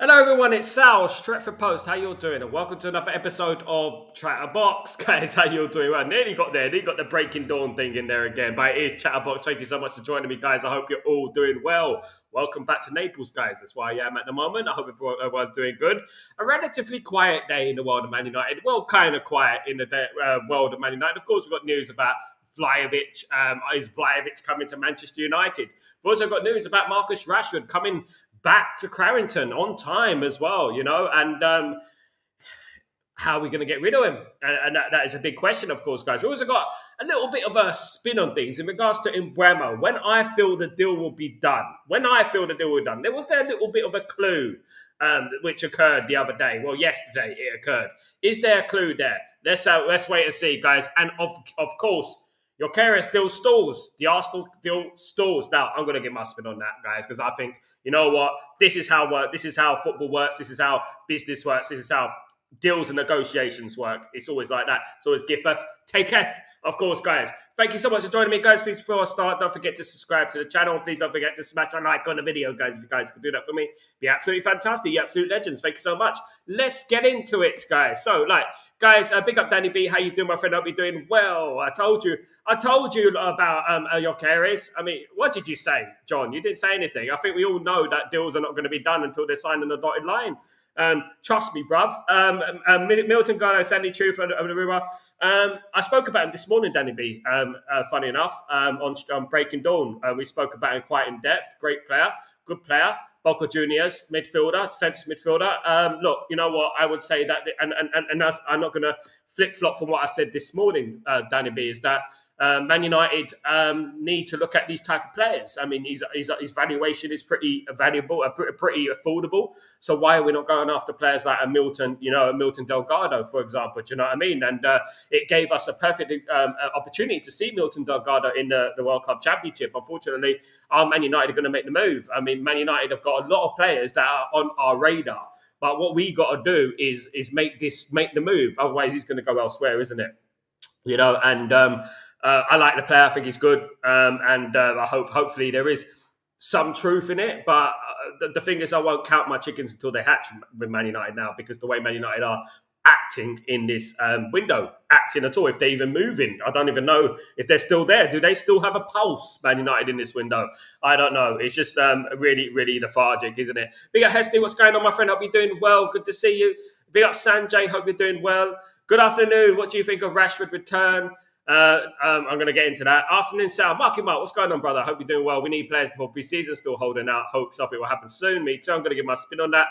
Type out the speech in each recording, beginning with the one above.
Hello everyone, it's Sal, Stretford Post. How you all doing? And welcome to another episode of Chatterbox. Guys, how you all doing? Well, nearly got the Breaking Dawn thing in there again. But it is Chatterbox. Thank you so much for joining me, guys. I hope you're all doing well. Welcome back to Naples, guys. That's where I am at the moment. I hope everyone's doing good. A relatively quiet day in the world of Man United. Well, kind of quiet in the world of Man United. Of course, we've got news about Vlahovic. Is Vlahovic coming to Manchester United? We've also got news about Marcus Rashford coming back to Carrington on time as well, and how are we going to get rid of him? And that is a big question, of course, guys. We also got a little bit of a spin on things in regards to Mbeumo. When I feel the deal will be done, there was there a little bit of a clue which occurred the other day. Well, yesterday it occurred. Is there a clue there? Let's wait and see, guys. And of course, Gyokeres still stalls. The Arsenal deal stalls. Now, I'm going to get my spin on that, guys, because I think, you know what? This is how football works. This is how business works. This is how deals and negotiations work. It's always like that. It's always giveth, taketh. Of course, guys. Thank you so much for joining me, guys. Please, before I start, don't forget to subscribe to the channel. Please don't forget to smash a like on the video, guys. If you guys could do that for me, be absolutely fantastic. You absolute legends. Thank you so much. Let's get into it, guys. So, guys, big up Danny B. How you doing, my friend? Hope you're doing well. I told you about Gyokeres. I mean, what did you say, John? You didn't say anything. I think we all know that deals are not going to be done until they're signed on the dotted line. Trust me, bruv. Milton Gardo, Sandy Truth, and the rumour. I spoke about him this morning, Danny B. Funny enough, on Breaking Dawn. We spoke about him quite in depth. Great player, good player. Boca Juniors, midfielder, defensive midfielder. Look, you know what? I would say that, and I'm not going to flip-flop from what I said this morning, Danny B, is that Man United need to look at these type of players. I mean, his valuation is pretty valuable, pretty affordable. So why are we not going after players like a Milton Delgado, for example? Do you know what I mean? And it gave us a perfect opportunity to see Milton Delgado in the World Cup Championship. Unfortunately, are Man United going to make the move? I mean, Man United have got a lot of players that are on our radar. But what we got to do is make the move. Otherwise, he's going to go elsewhere, isn't it? I like the player. I think he's good, I hopefully there is some truth in it. But the thing is, I won't count my chickens until they hatch with Man United now, because the way Man United are acting in this window, acting at all, if they're even moving, I don't even know if they're still there. Do they still have a pulse, Man United, in this window? I don't know. It's just really, really lethargic, isn't it? Big up Hesty, what's going on, my friend? Hope you're doing well. Good to see you. Big up Sanjay, hope you're doing well. Good afternoon. What do you think of Rashford return? I'm going to get into that. Afternoon, Sal. Marky Mark, what's going on, brother? I hope you're doing well. We need players before pre-season. Still holding out hope something will happen soon. Me too. I'm going to give my spin on that.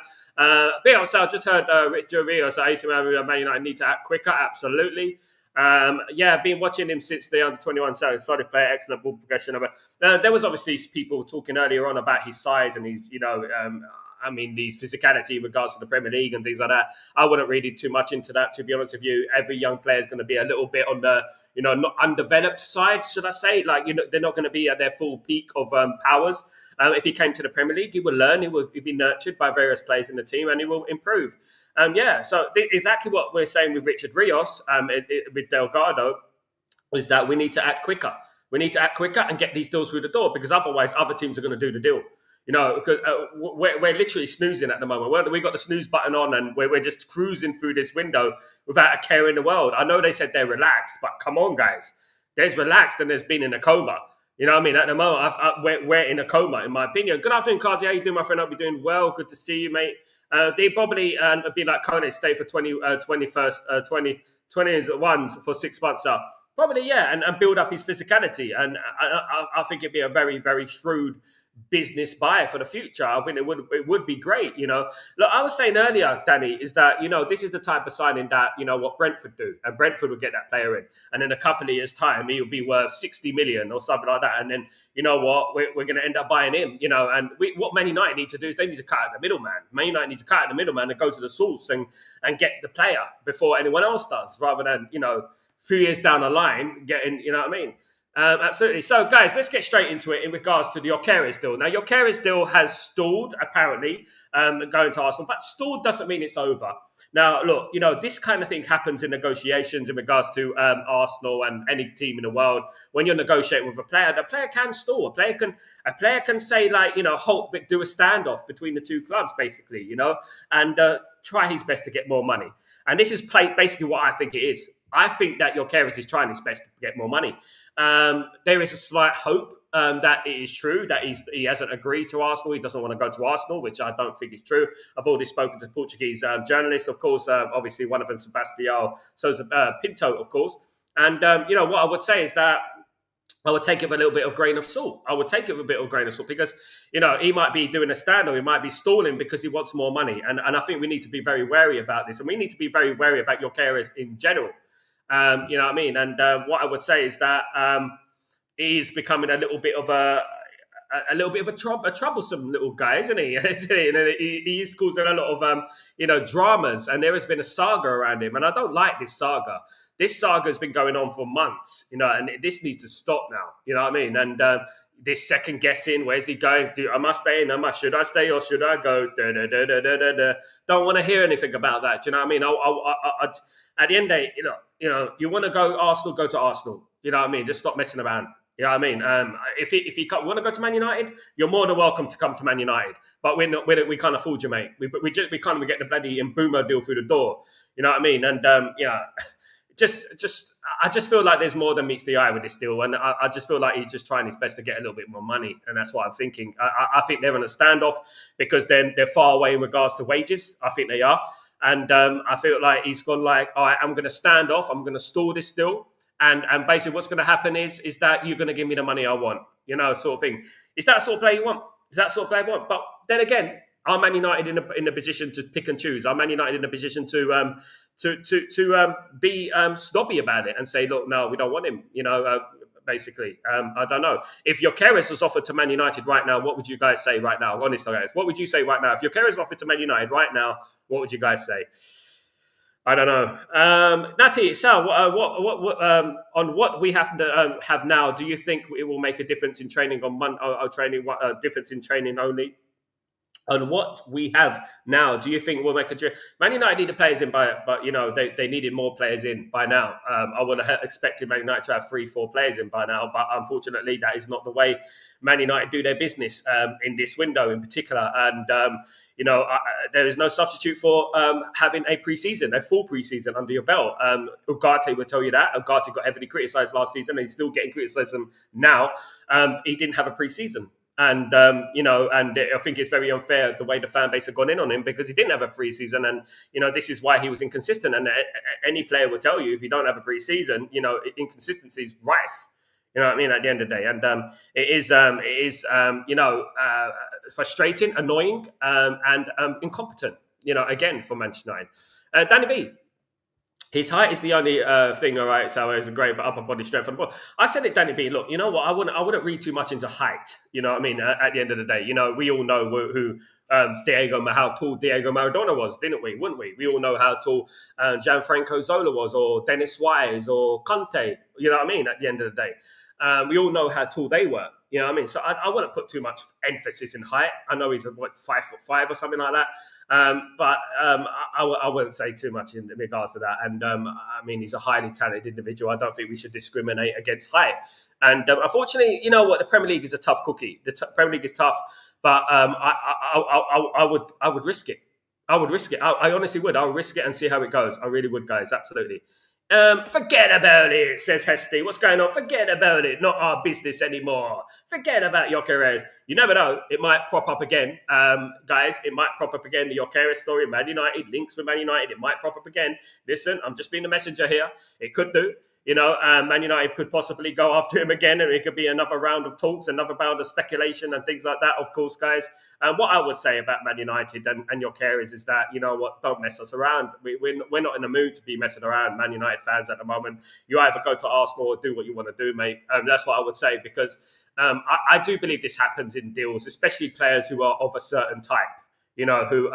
Big up, Sal. Just heard Rich Rio say Man United need to act quicker. Absolutely. Been watching him since the under-21 solid player, excellent ball progression. There was obviously people talking earlier on about his size and his, these physicality in regards to the Premier League and things like that. I wouldn't read it too much into that, to be honest with you. Every young player is going to be a little bit on the, not undeveloped side, should I say? They're not going to be at their full peak of powers. If he came to the Premier League, he will learn. He will be nurtured by various players in the team, and he will improve. So exactly what we're saying with Richard Rios, with Delgado, is that we need to act quicker. We need to act quicker and get these deals through the door, because otherwise other teams are going to do the deal. Because we're literally snoozing at the moment. We got the snooze button on, and we're just cruising through this window without a care in the world. I know they said they're relaxed, but come on, guys. There's relaxed and there's been in a coma. You know what I mean? At the moment, we're in a coma, in my opinion. Good afternoon, Kazi. How you doing, my friend? Hope you're doing well. Good to see you, mate. They probably be like Kone, stay for 21s for 6 months now. Probably, yeah, and build up his physicality. And I think it'd be a very, very shrewd business buy for the future. I think it would be great. Look, I was saying earlier, Danny, is that this is the type of signing that what Brentford do, and Brentford will get that player in, and in a couple of years' time he'll be worth 60 million or something like that, and then we're going to end up buying him. And what Man United need to do is they need to cut out the middleman. Man United need to cut out the middleman and go to the source and get the player before anyone else does, rather than a few years down the line getting what I mean. Absolutely. So, guys, let's get straight into it in regards to the Gyokeres deal. Now, Gyokeres deal has stalled, apparently, going to Arsenal. But stalled doesn't mean it's over. Now, look, this kind of thing happens in negotiations in regards to Arsenal and any team in the world. When you're negotiating with a player, the player can stall. A player can say, like, do a standoff between the two clubs, basically, and try his best to get more money. And this is basically what I think it is. I think that Gyokeres is trying his best to get more money. There is a slight hope that it is true, that he hasn't agreed to Arsenal. He doesn't want to go to Arsenal, which I don't think is true. I've already spoken to Portuguese journalists, of course, obviously one of them, Sebastião Pinto, of course. And, what I would say is that I would take it with a little bit of grain of salt. I would take it with a bit of grain of salt because, he might be doing a stand or he might be stalling because he wants more money. And I think we need to be very wary about this. And we need to be very wary about Gyokeres in general. You know what I mean? And what I would say is that he's becoming a little bit of a troublesome little guy, isn't he? He's causing a lot of dramas, and there has been a saga around him, and I don't like this saga. This saga has been going on for months, and this needs to stop now. You know what I mean? And this second guessing, where's he going? Am I staying? Should I stay or should I go? Don't want to hear anything about that. Do you know what I mean? I at the end of the day, you want to go Arsenal, go to Arsenal. You know what I mean? Just stop messing around. You know what I mean? If you want to go to Man United, you're more than welcome to come to Man United. But we can't afford you, mate. We can't even get the bloody Mbeumo deal through the door. You know what I mean? And I just feel like there's more than meets the eye with this deal, and I just feel like he's just trying his best to get a little bit more money, and that's what I'm thinking. I think they're on a standoff because they're far away in regards to wages. I think they are, and I feel like he's gone like, all right, I'm going to stand off, I'm going to stall this deal, and basically what's going to happen is that you're going to give me the money I want, sort of thing. Is that sort of play you want? Is that sort of play you want? But then again, are Man United in a position to pick and choose? Are Man United in a position to be snobby about it and say, look, no, we don't want him? Basically, I don't know. If Gyokeres was offered to Man United right now, what would you guys say right now? Honestly, guys, what would you say right now? If Gyokeres was offered to Man United right now, what would you guys say? I don't know. Natty, Sal, on what we have now, do you think it will make a difference in training difference in training only? On what we have now, do you think we'll make a difference? Man United need the players in but they needed more players in by now. I would have expected Man United to have 3-4 players in by now, but unfortunately that is not the way Man United do their business in this window in particular. And there is no substitute for having a full pre-season under your belt. Ugarte will tell you that. Ugarte got heavily criticised last season, and he's still getting criticism now. He didn't have a pre-season. And, and I think it's very unfair the way the fan base have gone in on him because he didn't have a preseason. And, this is why he was inconsistent. And any player will tell you if you don't have a preseason, inconsistency is rife. You know what I mean? At the end of the day. And it is frustrating, annoying, and incompetent, again, for Manchester United. Danny B. His height is the only thing, all right, so it's a great upper body strength. I said it, Danny B, look, you know what, I wouldn't read too much into height, you know what I mean, at the end of the day. We all know who how tall Diego Maradona was, didn't we, wouldn't we? We all know how tall Gianfranco Zola was, or Dennis Suarez, or Conte, you know what I mean, at the end of the day. We all know how tall they were, you know what I mean? So I wouldn't put too much emphasis in height. I know he's 5'5" or something like that. But I wouldn't say too much in regards to that. And I mean, he's a highly talented individual. I don't think we should discriminate against height. And unfortunately, you know what? The Premier League is a tough cookie. The Premier League is tough, but I would risk it. I would risk it. I honestly would. I'll risk it and see how it goes. I really would, guys. Absolutely. Forget about it, says Hesty. What's going on? Forget about it. Not our business anymore. Forget about Gyokeres. You never know. It might prop up again. Guys, it might prop up again. The Gyokeres story, Man United, links with Man United. It might prop up again. Listen, I'm just being the messenger here. It could do. Man United could possibly go after him again, and it could be another round of talks, another round of speculation and things like that, of course, guys. What I would say about Man United and Gyokeres is that, you know what, don't mess us around. We're not in the mood to be messing around, Man United fans, at the moment. You either go to Arsenal or do what you want to do, mate. That's what I would say, because I do believe this happens in deals, especially players who are of a certain type. Who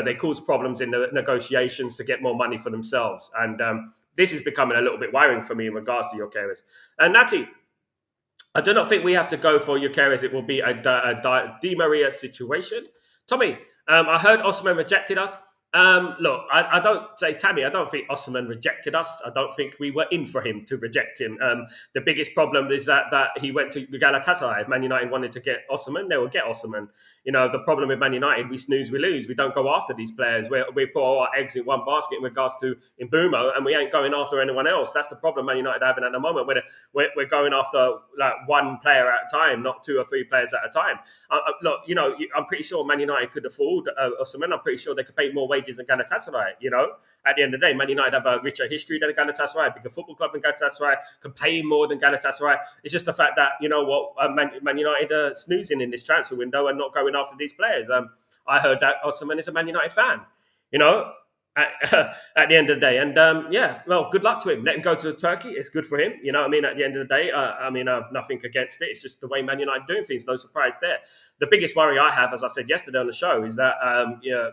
they cause problems in the negotiations to get more money for themselves. And this is becoming a little bit worrying for me in regards to Gyokeres. And Natty, I do not think we have to go for Gyokeres. It will be a Di Maria situation. Tommy, I heard Osman rejected us. Look, I don't say Tammy. I don't think Osman rejected us. I don't think we were in for him to reject him. The biggest problem is that he went to Galatasaray. If Man United wanted to get Osman, they would get Osman. The problem with Man United, we snooze, we lose. We don't go after these players. We put all our eggs in one basket in regards to Mbeumo, and we ain't going after anyone else. That's the problem Man United are having at the moment. We're going after like one player at a time, not two or three players at a time. Look, I'm pretty sure Man United could afford Osman. I'm pretty sure they could pay more wages than Galatasaray. At the end of the day, Man United have a richer history than Galatasaray, bigger football club than Galatasaray, can pay more than Galatasaray. It's just the fact that Man United are snoozing in this transfer window and not going after these players. I heard that Osman is a Man United fan. At the end of the day. And well, good luck to him. Let him go to Turkey. It's good for him. At the end of the day, I have nothing against it. It's just the way Man United doing things. No surprise there. The biggest worry I have, as I said yesterday on the show, is that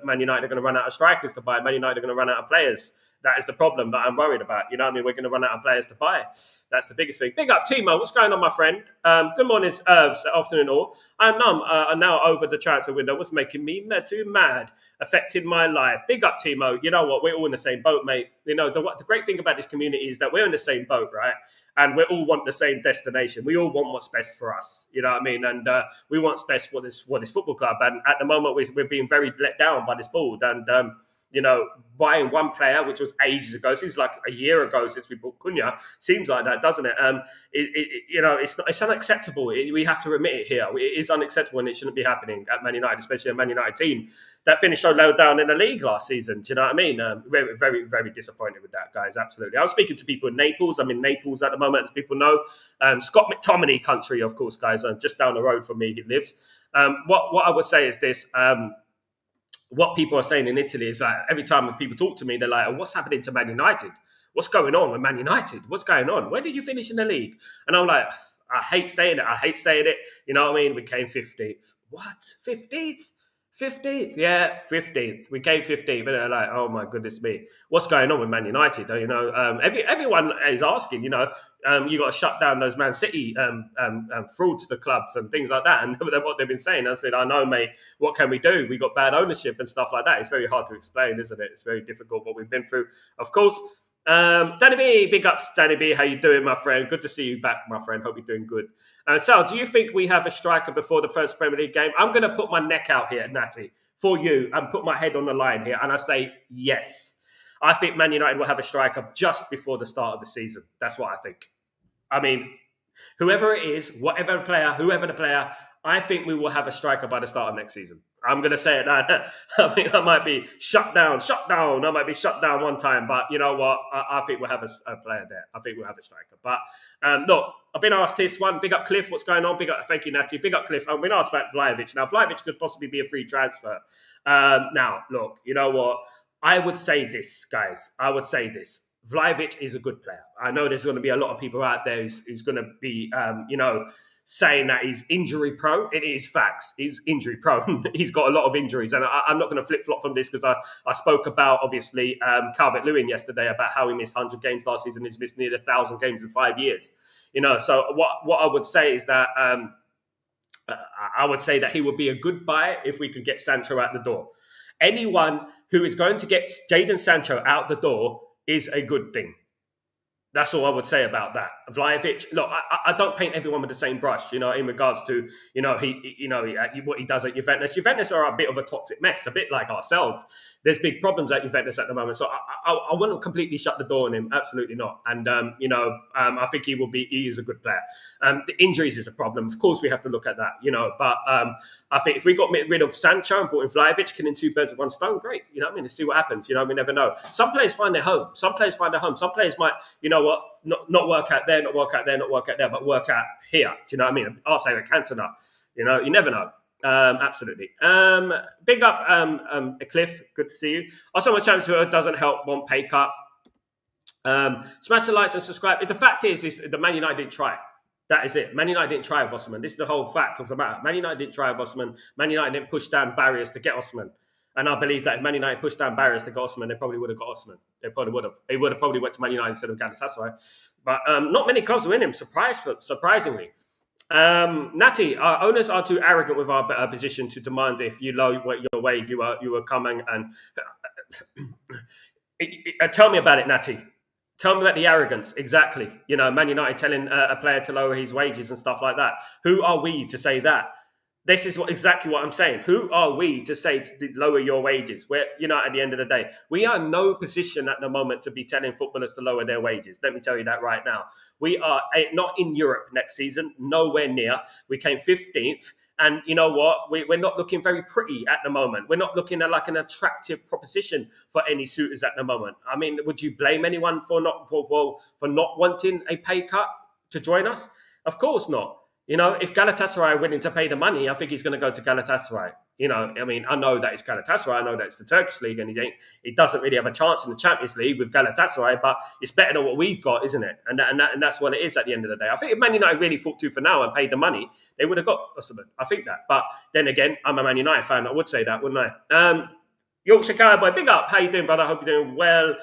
Man United are going to run out of strikers to buy. Man United are going to run out of players. That is the problem that I'm worried about. We're going to run out of players to buy. That's the biggest thing. Big up, Timo. What's going on, my friend? Good morning, afternoon all. I'm now over the transfer window. What's making me too mad? Affecting my life. Big up, Timo. You know what? We're all in the same boat, mate. The great thing about this community is that we're in the same boat, right? And we all want the same destination. We all want what's best for us. You know what I mean? And we want what's best for this football club. And at the moment, we're being very let down by this board. And buying one player, which was ages ago, seems like a year ago since we bought Cunha, seems like that, doesn't it? It's unacceptable. We have to admit it here. It is unacceptable, and it shouldn't be happening at Man United, especially a Man United team that finished so low down in the league last season. Do you know what I mean? Very, very, very disappointed with that, guys. Absolutely. I was speaking to people in Naples. I'm in Naples at the moment, as people know. Scott McTominay country, of course, guys. Just down the road from me, he lives. What I would say is this. What people are saying in Italy is like every time people talk to me, they're like, what's happening to Man United? What's going on with Man United? What's going on? Where did you finish in the league? And I'm like, I hate saying it. You know what I mean? We came 15th. What? 15th? 15th? Yeah, 15th. We came 15th. But they're like, oh my goodness me. What's going on with Man United? Everyone is asking, you got to shut down those Man City fraudster clubs and things like that. And what they've been saying, I said, I know, mate, what can we do? We got bad ownership and stuff like that. It's very hard to explain, isn't it? It's very difficult what we've been through. Of course, Danny B, big ups, Danny B. How you doing, my friend? Good to see you back, my friend. Hope you're doing good. Sal, do you think we have a striker before the first Premier League game? I'm going to put my neck out here, Natty, for you and put my head on the line here. And I say yes. I think Man United will have a striker just before the start of the season. That's what I think. I mean, whoever it is, whoever the player, I think we will have a striker by the start of next season. I'm going to say it now. I mean, I might be shut down. I might be shut down one time, but you know what? I think we'll have a player there. I think we'll have a striker. But look, I've been asked this one. Big up Cliff. What's going on? Big up. Thank you, Natty. Big up Cliff. I've been asked about Vlahovic. Now, Vlahovic could possibly be a free transfer. Now, look, you know what? I would say this, guys. Vlahovic is a good player. I know there's going to be a lot of people out there who's going to be, saying that he's injury prone. It is facts. He's injury prone. He's got a lot of injuries. And I'm not going to flip-flop from this because I spoke about, obviously, Calvert-Lewin yesterday about how he missed 100 games last season. He's missed nearly 1,000 games in 5 years. So what I would say is that I would say that he would be a good buy if we could get Sancho out the door. Anyone who is going to get Jadon Sancho out the door is a good thing. That's all I would say about that. Vlahovic, look, I don't paint everyone with the same brush, in regards to, what he does at Juventus. Juventus are a bit of a toxic mess, a bit like ourselves. There's big problems at Juventus at the moment. So I wouldn't completely shut the door on him. Absolutely not. And, I think he is a good player. The injuries is a problem. Of course, we have to look at that, but I think if we got rid of Sancho and brought in Vlahovic, killing two birds with one stone, great. Let's see what happens. We never know. Some players find their home. Some players might, not work out there, not work out there, but work out here. Do you know what I mean? I'll say the Cantona. You never know. Absolutely. Big up, Cliff. Good to see you. Also, my chance doesn't help. One pay cut. Smash the likes and subscribe. The fact is the Man United didn't try. That is it. Man United didn't try with Osman. This is the whole fact of the matter. Man United didn't try with Osman. Man United didn't push down barriers to get Osman. And I believe that if Man United pushed down barriers to get Osman, they probably would have got Osman. They probably would have. They would have probably went to Man United instead of Galatasaray. But not many clubs win him, surprisingly. Natty, our owners are too arrogant with our position to demand if you lower your wage, you are coming and Tell me about it, Natty. Tell me about the arrogance. Exactly. Man United telling a player to lower his wages and stuff like that. Who are we to say that? This is exactly what I'm saying. Who are we to say to lower your wages? We're, at the end of the day, we are in no position at the moment to be telling footballers to lower their wages. Let me tell you that right now. We are not in Europe next season, nowhere near. We came 15th. And you know what? We're not looking very pretty at the moment. We're not looking at like an attractive proposition for any suitors at the moment. I mean, would you blame anyone for not wanting a pay cut to join us? Of course not. If Galatasaray are willing to pay the money, I think he's going to go to Galatasaray. I know that it's Galatasaray. I know that it's the Turkish league, and he doesn't really have a chance in the Champions League with Galatasaray. But it's better than what we've got, isn't it? And that's what it is at the end of the day. I think if Man United really fought tooth and nail and paid the money, they would have got Osimhen. I think that. But then again, I'm a Man United fan. I would say that, wouldn't I? Yorkshire Cowboy, big up. How you doing, brother? I hope you're doing well.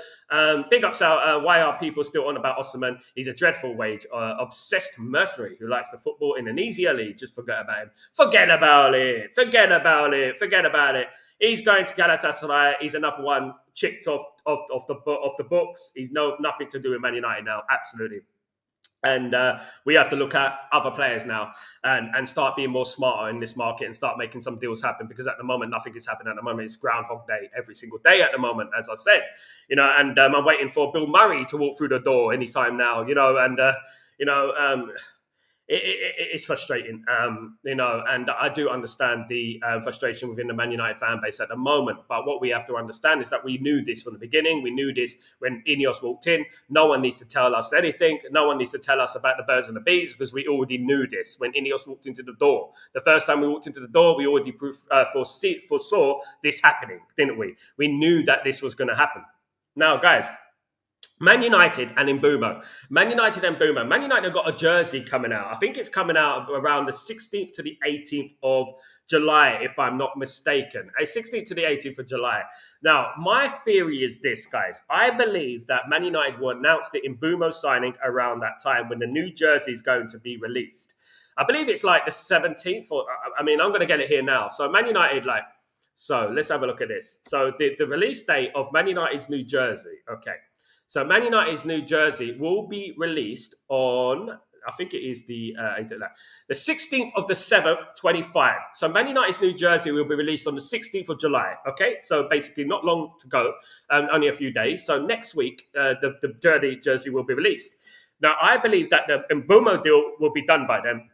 Big up, Sal. Why are people still on about Osimhen? He's a dreadful wage, obsessed mercenary who likes the football in an easier league. Just forget about him. Forget about it. Forget about it. Forget about it. He's going to Galatasaray. He's another one chicked off the books. He's nothing to do with Man United now. Absolutely. And we have to look at other players now and start being more smarter in this market and start making some deals happen, because at the moment, nothing is happening. At the moment, it's Groundhog Day every single day at the moment, as I said. And I'm waiting for Bill Murray to walk through the door anytime now, it's frustrating, and I do understand the frustration within the Man United fan base at the moment. But what we have to understand is that we knew this from the beginning. We knew this when Ineos walked in. No one needs to tell us anything. No one needs to tell us about the birds and the bees, because we already knew this when Ineos walked into the door. The first time we walked into the door, we already foresaw this happening, didn't we? We knew that this was going to happen. Now, guys, Man United and Mbeumo. Man United and Mbeumo. Man United have got a jersey coming out. I think it's coming out around the 16th to the 18th of July, if I'm not mistaken. 16th to the 18th of July. Now, my theory is this, guys. I believe that Man United will announce the Mbeumo signing around that time when the new jersey is going to be released. I believe it's like the 17th, I'm going to get it here now. So Man United, so let's have a look at this. So the release date of Man United's new jersey, okay. So Man United's new jersey will be released on, I think it is the 16th of the 7th, 25. So Man United's new jersey will be released on the 16th of July. Okay, so basically not long to go, only a few days. So next week, the jersey will be released. Now, I believe that the Mbeumo deal will be done by then.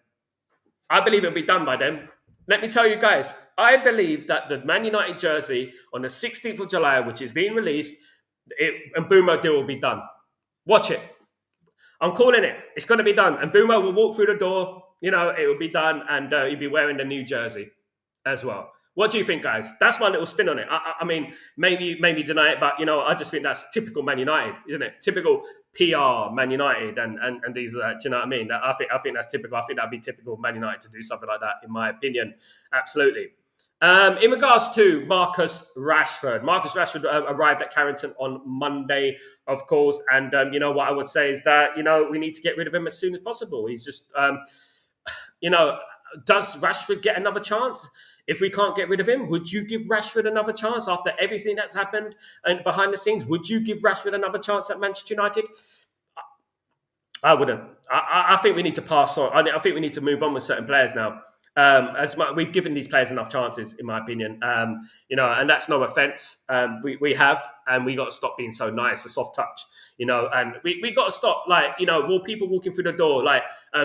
I believe it'll be done by then. Let me tell you guys, I believe that the Man United jersey on the 16th of July, which is being released, Mbeumo deal will be done. Watch it. I'm calling it. It's going to be done. And Mbeumo will walk through the door. It will be done, and he'll be wearing the new jersey as well. What do you think, guys? That's my little spin on it. I mean, maybe deny it, but I just think that's typical Man United, isn't it? Typical PR Man United and these are that. Do you know what I mean? I think that's typical. I think that'd be typical Man United to do something like that, in my opinion. Absolutely. In regards to Marcus Rashford arrived at Carrington on Monday, of course. And, what I would say is that, we need to get rid of him as soon as possible. He's just, does Rashford get another chance? If we can't get rid of him, would you give Rashford another chance after everything that's happened and behind the scenes? Would you give Rashford another chance at Manchester United? I wouldn't. I think we need to pass on. I think we need to move on with certain players now. We've given these players enough chances, in my opinion, and that's no offense. We have, and we got to stop being so nice, a soft touch, and we got to stop, people walking through the door,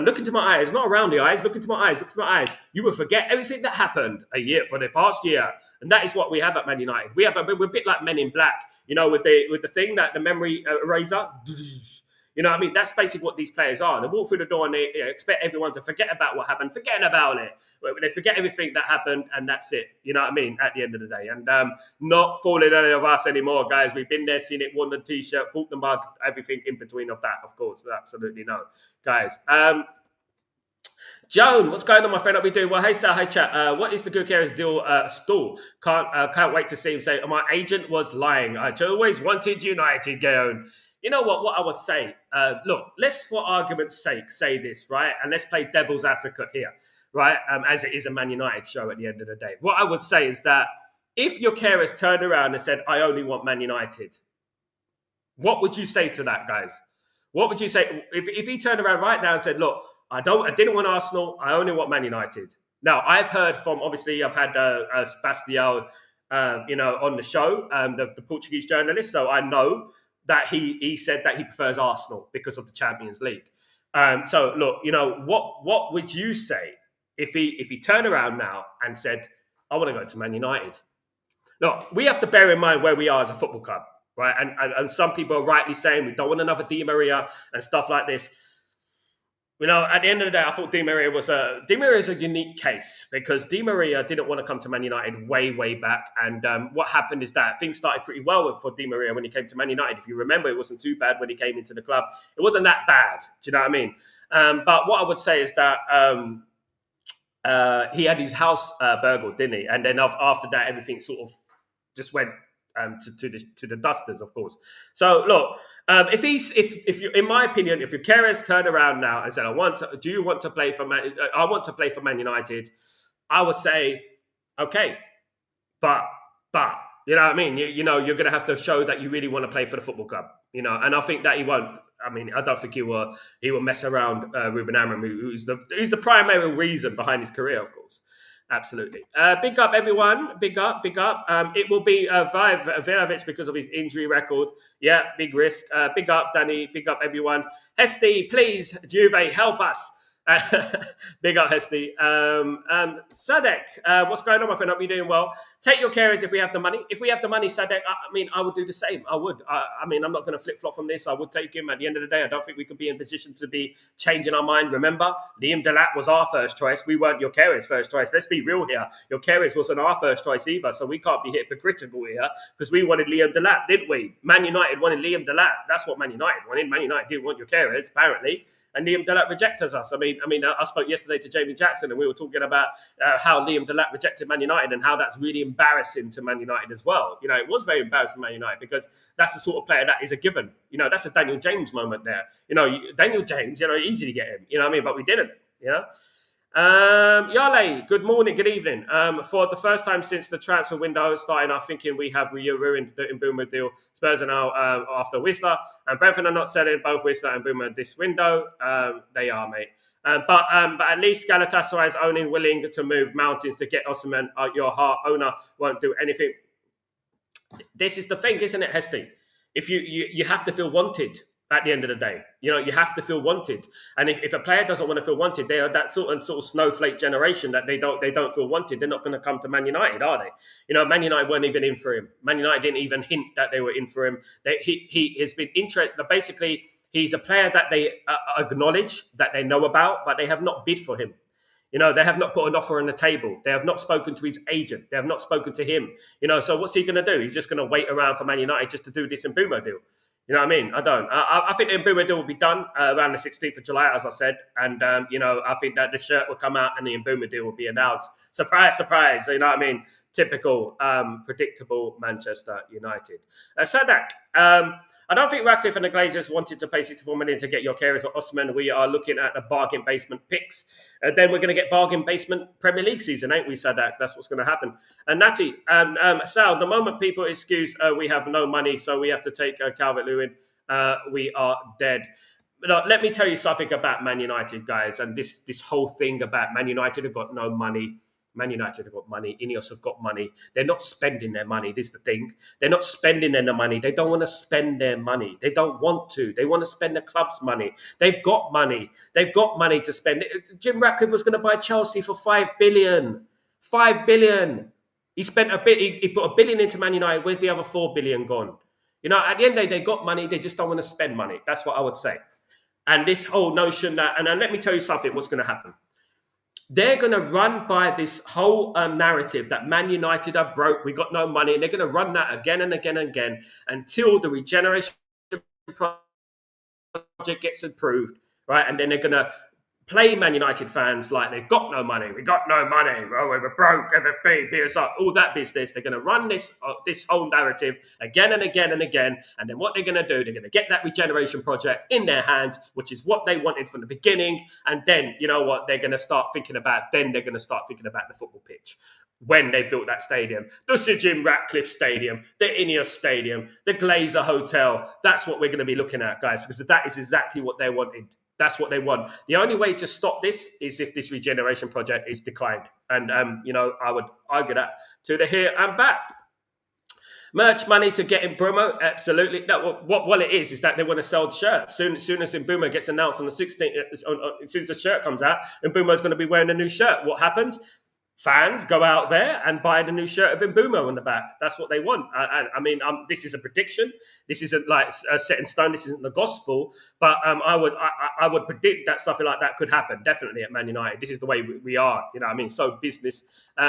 look into my eyes, not around the eyes, look into my eyes, you will forget everything that happened for the past year. And that is what we have at Man United. We're a bit like Men in Black, with the thing that the memory eraser. You know what I mean? That's basically what these players are. They walk through the door and they expect everyone to forget about what happened, forgetting about it. They forget everything that happened, and that's it. You know what I mean? At the end of the day. And not fooling any of us anymore, guys. We've been there, seen it, worn the T-shirt, bought the mug, everything in between of that, of course. Absolutely no. Guys. Joan, what's going on, my friend? What we doing? Well, hey, Sal, hey, chat. What is the Gyokeres deal stall? Can't wait to see him say, my agent was lying. I always wanted United, Joan. You know what I would say? Look, let's, for argument's sake, say this, right? And let's play devil's advocate here, right? As it is a Man United show at the end of the day. What I would say is that if Gyökeres turned around and said, I only want Man United, what would you say to that, guys? What would you say if he turned around right now and said, look, I didn't want Arsenal, I only want Man United. Now, I've heard from, obviously, I've had Sebastião, on the show, the Portuguese journalist, so I know that he said that he prefers Arsenal because of the Champions League. So, look, what would you say if he turned around now and said, I want to go to Man United? Look, we have to bear in mind where we are as a football club, right? And some people are rightly saying we don't want another Di Maria and stuff like this. At the end of the day, I thought Di Maria is a unique case because Di Maria didn't want to come to Man United way, way back. And what happened is that things started pretty well for Di Maria when he came to Man United. If you remember, it wasn't too bad when he came into the club. It wasn't that bad. Do you know what I mean? But what I would say is that he had his house burgled, didn't he? And then after that, everything sort of just went to the dusters, of course. So look, if you, in my opinion, if Gyökeres turned around now and said, I want to play for Man United, I would say, okay, but you know what I mean? You're going to have to show that you really want to play for the football club, and I think that he won't. I mean, I don't think he will mess around Ruben Amorim, who's the primary reason behind his career, of course. Absolutely. Big up, everyone. Big up. It will be Vlahovic because of his injury record. Yeah, big risk. Big up, Danny. Big up, everyone. Hesty, please, Juve, help us. Big up, Hesty. Sadek, what's going on, my friend? Hope you're doing well. Take Gyökeres if we have the money. If we have the money, Sadek, I would do the same. I would. I'm not going to flip-flop from this. I would take him. At the end of the day, I don't think we could be in position to be changing our mind. Remember, Liam Delap was our first choice. We weren't Gyökeres' first choice. Let's be real here. Gyökeres wasn't our first choice either, so we can't be hypocritical here because we wanted Liam Delap, didn't we? Man United wanted Liam Delap. That's what Man United wanted. Man United didn't want Gyökeres, apparently. And Liam Delap rejected us. I spoke yesterday to Jamie Jackson and we were talking about how Liam Delap rejected Man United and how that's really embarrassing to Man United as well. It was very embarrassing to Man United because that's the sort of player that is a given. That's a Daniel James moment there. Daniel James, easy to get him, but we didn't, Yale, good morning, good evening. For the first time since the transfer window starting, I'm thinking we have ruined the Mbeumo deal. Spurs are now after Whistler, and Brentford are not selling both Whistler and Mbeumo this window. They are, mate. But at least Galatasaray is owning willing to move mountains to get Osimhen. Your heart owner won't do anything. This is the thing, isn't it, Hesty? If you have to feel wanted. At the end of the day, you have to feel wanted, and if a player doesn't want to feel wanted, they are that sort of snowflake generation that they don't feel wanted. They're not going to come to Man United, are they? Man United weren't even in for him. Man United didn't even hint that they were in for him. He has been interested. Basically, he's a player that they acknowledge, that they know about, but they have not bid for him. They have not put an offer on the table. They have not spoken to his agent. They have not spoken to him. So what's he going to do? He's just going to wait around for Man United just to do this Mbeumo deal. You know what I mean? I don't. I think the Mbeumo deal will be done around the 16th of July, as I said. And, I think that the shirt will come out and the Mbeumo deal will be announced. Surprise, surprise. You know what I mean? Typical, predictable Manchester United. Sadak, I don't think Ratcliffe and the Glazers wanted to pay 64 million to get Gyökeres or Osimhen. We are looking at the bargain basement picks. Then we're going to get bargain basement Premier League season, ain't we, Sadak? That's what's going to happen. And Natty, Sal, the moment people excuse we have no money, so we have to take Calvert-Lewin, we are dead. But let me tell you something about Man United, guys, and this whole thing about Man United have got no money. Man United have got money. Ineos have got money. They're not spending their money. This is the thing. They're not spending their money. They don't want to spend their money. They don't want to. They want to spend the club's money. They've got money. They've got money to spend. Jim Ratcliffe was going to buy Chelsea for $5 billion. $5 billion. He spent a bit. He put $1 billion into Man United. Where's the other $4 billion gone? At the end of the day, they got money. They just don't want to spend money. That's what I would say. And this whole notion that, and let me tell you something, what's going to happen. They're going to run by this whole narrative that Man United are broke, we got no money, and they're going to run that again and again and again until the regeneration project gets approved, right? And then they're going to play Man United fans like they've got no money. We got no money. Oh, we're broke. FFP, BSR, all that business. They're going to run this whole narrative again and again and again. And then what they're going to do, they're going to get that regeneration project in their hands, which is what they wanted from the beginning. And then, you know what, they're going to start thinking about. Then they're going to start thinking about the football pitch. When they built that stadium, the Sir Jim Ratcliffe Stadium, the Ineos Stadium, the Glazer Hotel. That's what we're going to be looking at, guys, because that is exactly what they wanted. That's what they want. The only way to stop this is if this regeneration project is declined. And, I would argue that to the here and back. Merch money to get Mbeumo? Absolutely. No, what it is that they want to sell the shirt. Soon as Mbeumo gets announced on the 16th, as soon as the shirt comes out, Mbeumo's going to be wearing a new shirt. What happens? Fans go out there and buy the new shirt of Mbeumo on the back. That's what they want. This is a prediction. This isn't like set in stone. This isn't the gospel. But I would predict that something like that could happen. Definitely at Man United. This is the way we are. So business.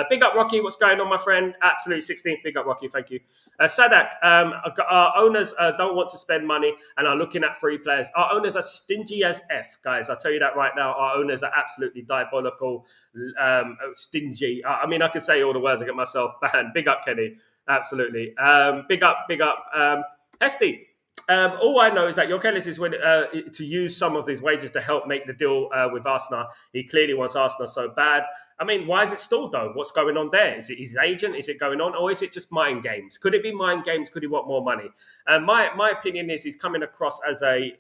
Big up, Rocky. What's going on, my friend? Absolutely 16th. Big up, Rocky. Thank you. Sadak, our owners don't want to spend money and are looking at free players. Our owners are stingy as F, guys. I'll tell you that right now. Our owners are absolutely diabolical, stingy. I could say all the words. I get myself banned. Big up, Kenny. Absolutely. Big up. Hesty. All I know is that Gyokeres is to use some of his wages to help make the deal with Arsenal. He clearly wants Arsenal so bad. Why is it stalled though? What's going on there? Is it his agent? Is it going on? Or is it just mind games? Could it be mind games? Could he want more money? My opinion is he's coming across as a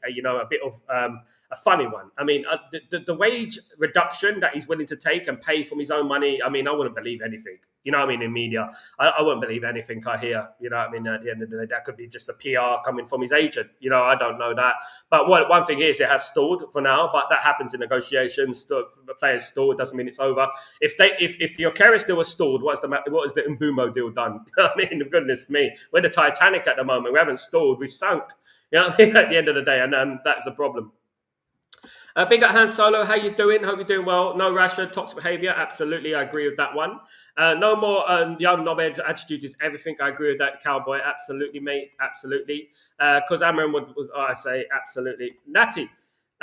bit of a funny one. The wage reduction that he's willing to take and pay from his own money, I wouldn't believe anything. In media. I wouldn't believe anything I hear. At the end of the day, that could be just a PR coming from his agent. I don't know that. But one thing is, it has stalled for now, but that happens in negotiations. The players stall, it doesn't mean it's over. If the Gyokeres deal was stalled, what is the Mbeumo deal done? Goodness me. We're the Titanic at the moment. We haven't stalled, we sunk. At the end of the day, and that's the problem. Big up Han Solo, how you doing? Hope you're doing well. No Rashford, toxic behaviour. Absolutely, I agree with that one. No more young knobheads. Attitude is everything. I agree with that, Cowboy. Absolutely, mate. Absolutely. Because Amron I say absolutely. Natty.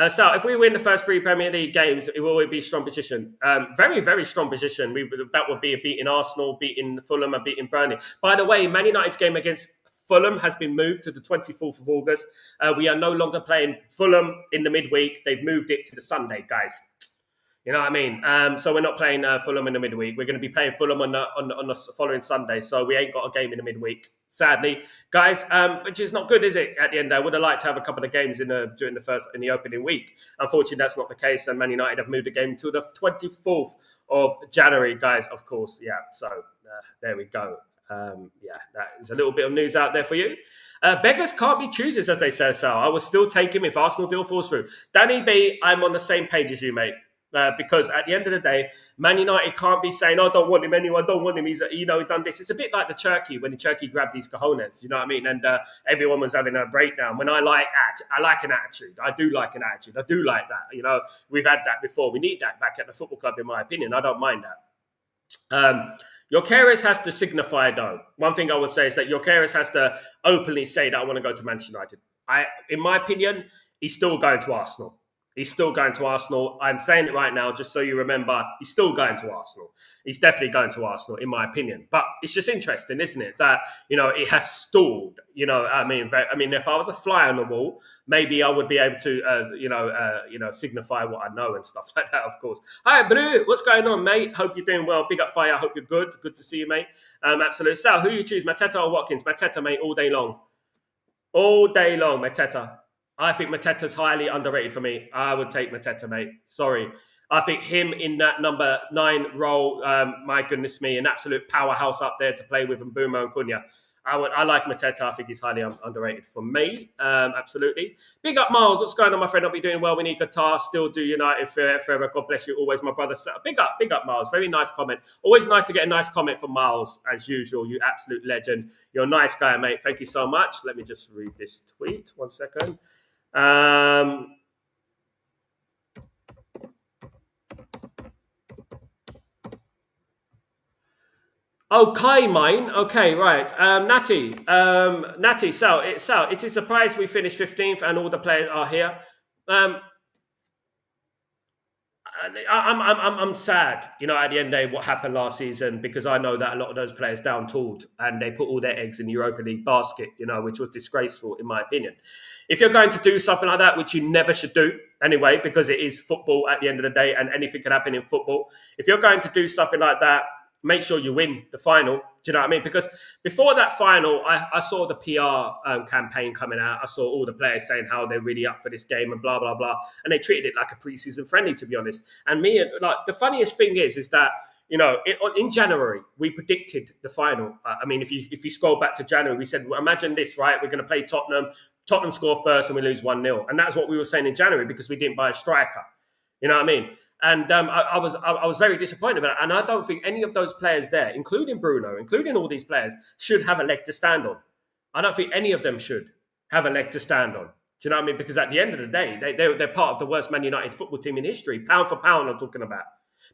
So if we win the first 3 Premier League games, it will be a strong position. Very, very strong position. That would be a beating Arsenal, beating Fulham, and beating Burnley. By the way, Man United's game against Fulham has been moved to the 24th of August. We are no longer playing Fulham in the midweek. They've moved it to the Sunday, guys. You know what I mean? So we're not playing Fulham in the midweek. We're going to be playing Fulham on the following Sunday. So we ain't got a game in the midweek, sadly, guys. Which is not good, is it? At the end, I would have liked to have a couple of games in the opening week. Unfortunately, that's not the case. And Man United have moved the game to the 24th of January, guys. Of course, yeah. So there we go. That is a little bit of news out there for you. Beggars can't be choosers, as they say, Sal. I will still take him if Arsenal deal falls through. Danny B, I'm on the same page as you, mate. Because at the end of the day, Man United can't be saying, "Oh, I don't want him anyway. I don't want him. He's done this." It's a bit like the Turkey when the Turkey grabbed these cojones. You know what I mean? And everyone was having a breakdown. When I like an attitude. I do like an attitude. I do like that. We've had that before. We need that back at the football club, in my opinion. I don't mind that. Gyokeres has to signify, though. One thing I would say is that Gyokeres has to openly say that I want to go to Manchester United. In my opinion, he's still going to Arsenal. He's still going to Arsenal. I'm saying it right now, just so you remember, he's still going to Arsenal. He's definitely going to Arsenal, in my opinion. But it's just interesting, isn't it, that, it has stalled. If I was a fly on the wall, maybe I would be able to, signify what I know and stuff like that, of course. Hi, Blue. What's going on, mate? Hope you're doing well. Big up, Fire. Hope you're good. Good to see you, mate. Absolutely. Sal, who you choose, Mateta or Watkins? Mateta, mate, all day long. All day long, Mateta. I think Mateta's highly underrated for me. I would take Mateta, mate. Sorry. I think him in that number 9 role, my goodness me, an absolute powerhouse up there to play with Mbeumo and Cunha. I like Mateta. I think he's highly underrated for me. Absolutely. Big up, Miles. What's going on, my friend? Hope you're doing well. We need guitar. Still do United forever. God bless you. Always, my brother. Big up, Miles. Very nice comment. Always nice to get a nice comment from Miles, as usual. You absolute legend. You're a nice guy, mate. Thank you so much. Let me just read this tweet. 1 second. Okay, mine. Okay, right. Natty, Sal, it is a surprise we finished 15th and all the players are here. I'm sad, you know, at the end of the day, what happened last season, because I know that a lot of those players down tooled and they put all their eggs in the Europa League basket, you know, which was disgraceful in my opinion. If you're going to do something like that, which you never should do anyway, because it is football at the end of the day and anything can happen in football. If you're going to do something like that, make sure you win the final. Do you know what I mean? Because before that final, I saw the PR campaign coming out. I saw all the players saying how they're really up for this game and blah, blah, blah. And they treated it like a preseason friendly, to be honest. And like, the funniest thing is that, you know, in January, we predicted the final. I mean, if you scroll back to January, we said, well, imagine this, right? We're going to play Tottenham. Tottenham score first and we lose 1-0. And that's what we were saying in January because we didn't buy a striker. You know what I mean? And I was very disappointed about it. And I don't think any of those players there, including Bruno, including all these players, should have a leg to stand on. I don't think any of them should have a leg to stand on. Do you know what I mean? Because at the end of the day, they're part of the worst Man United football team in history. Pound for pound, I'm talking about.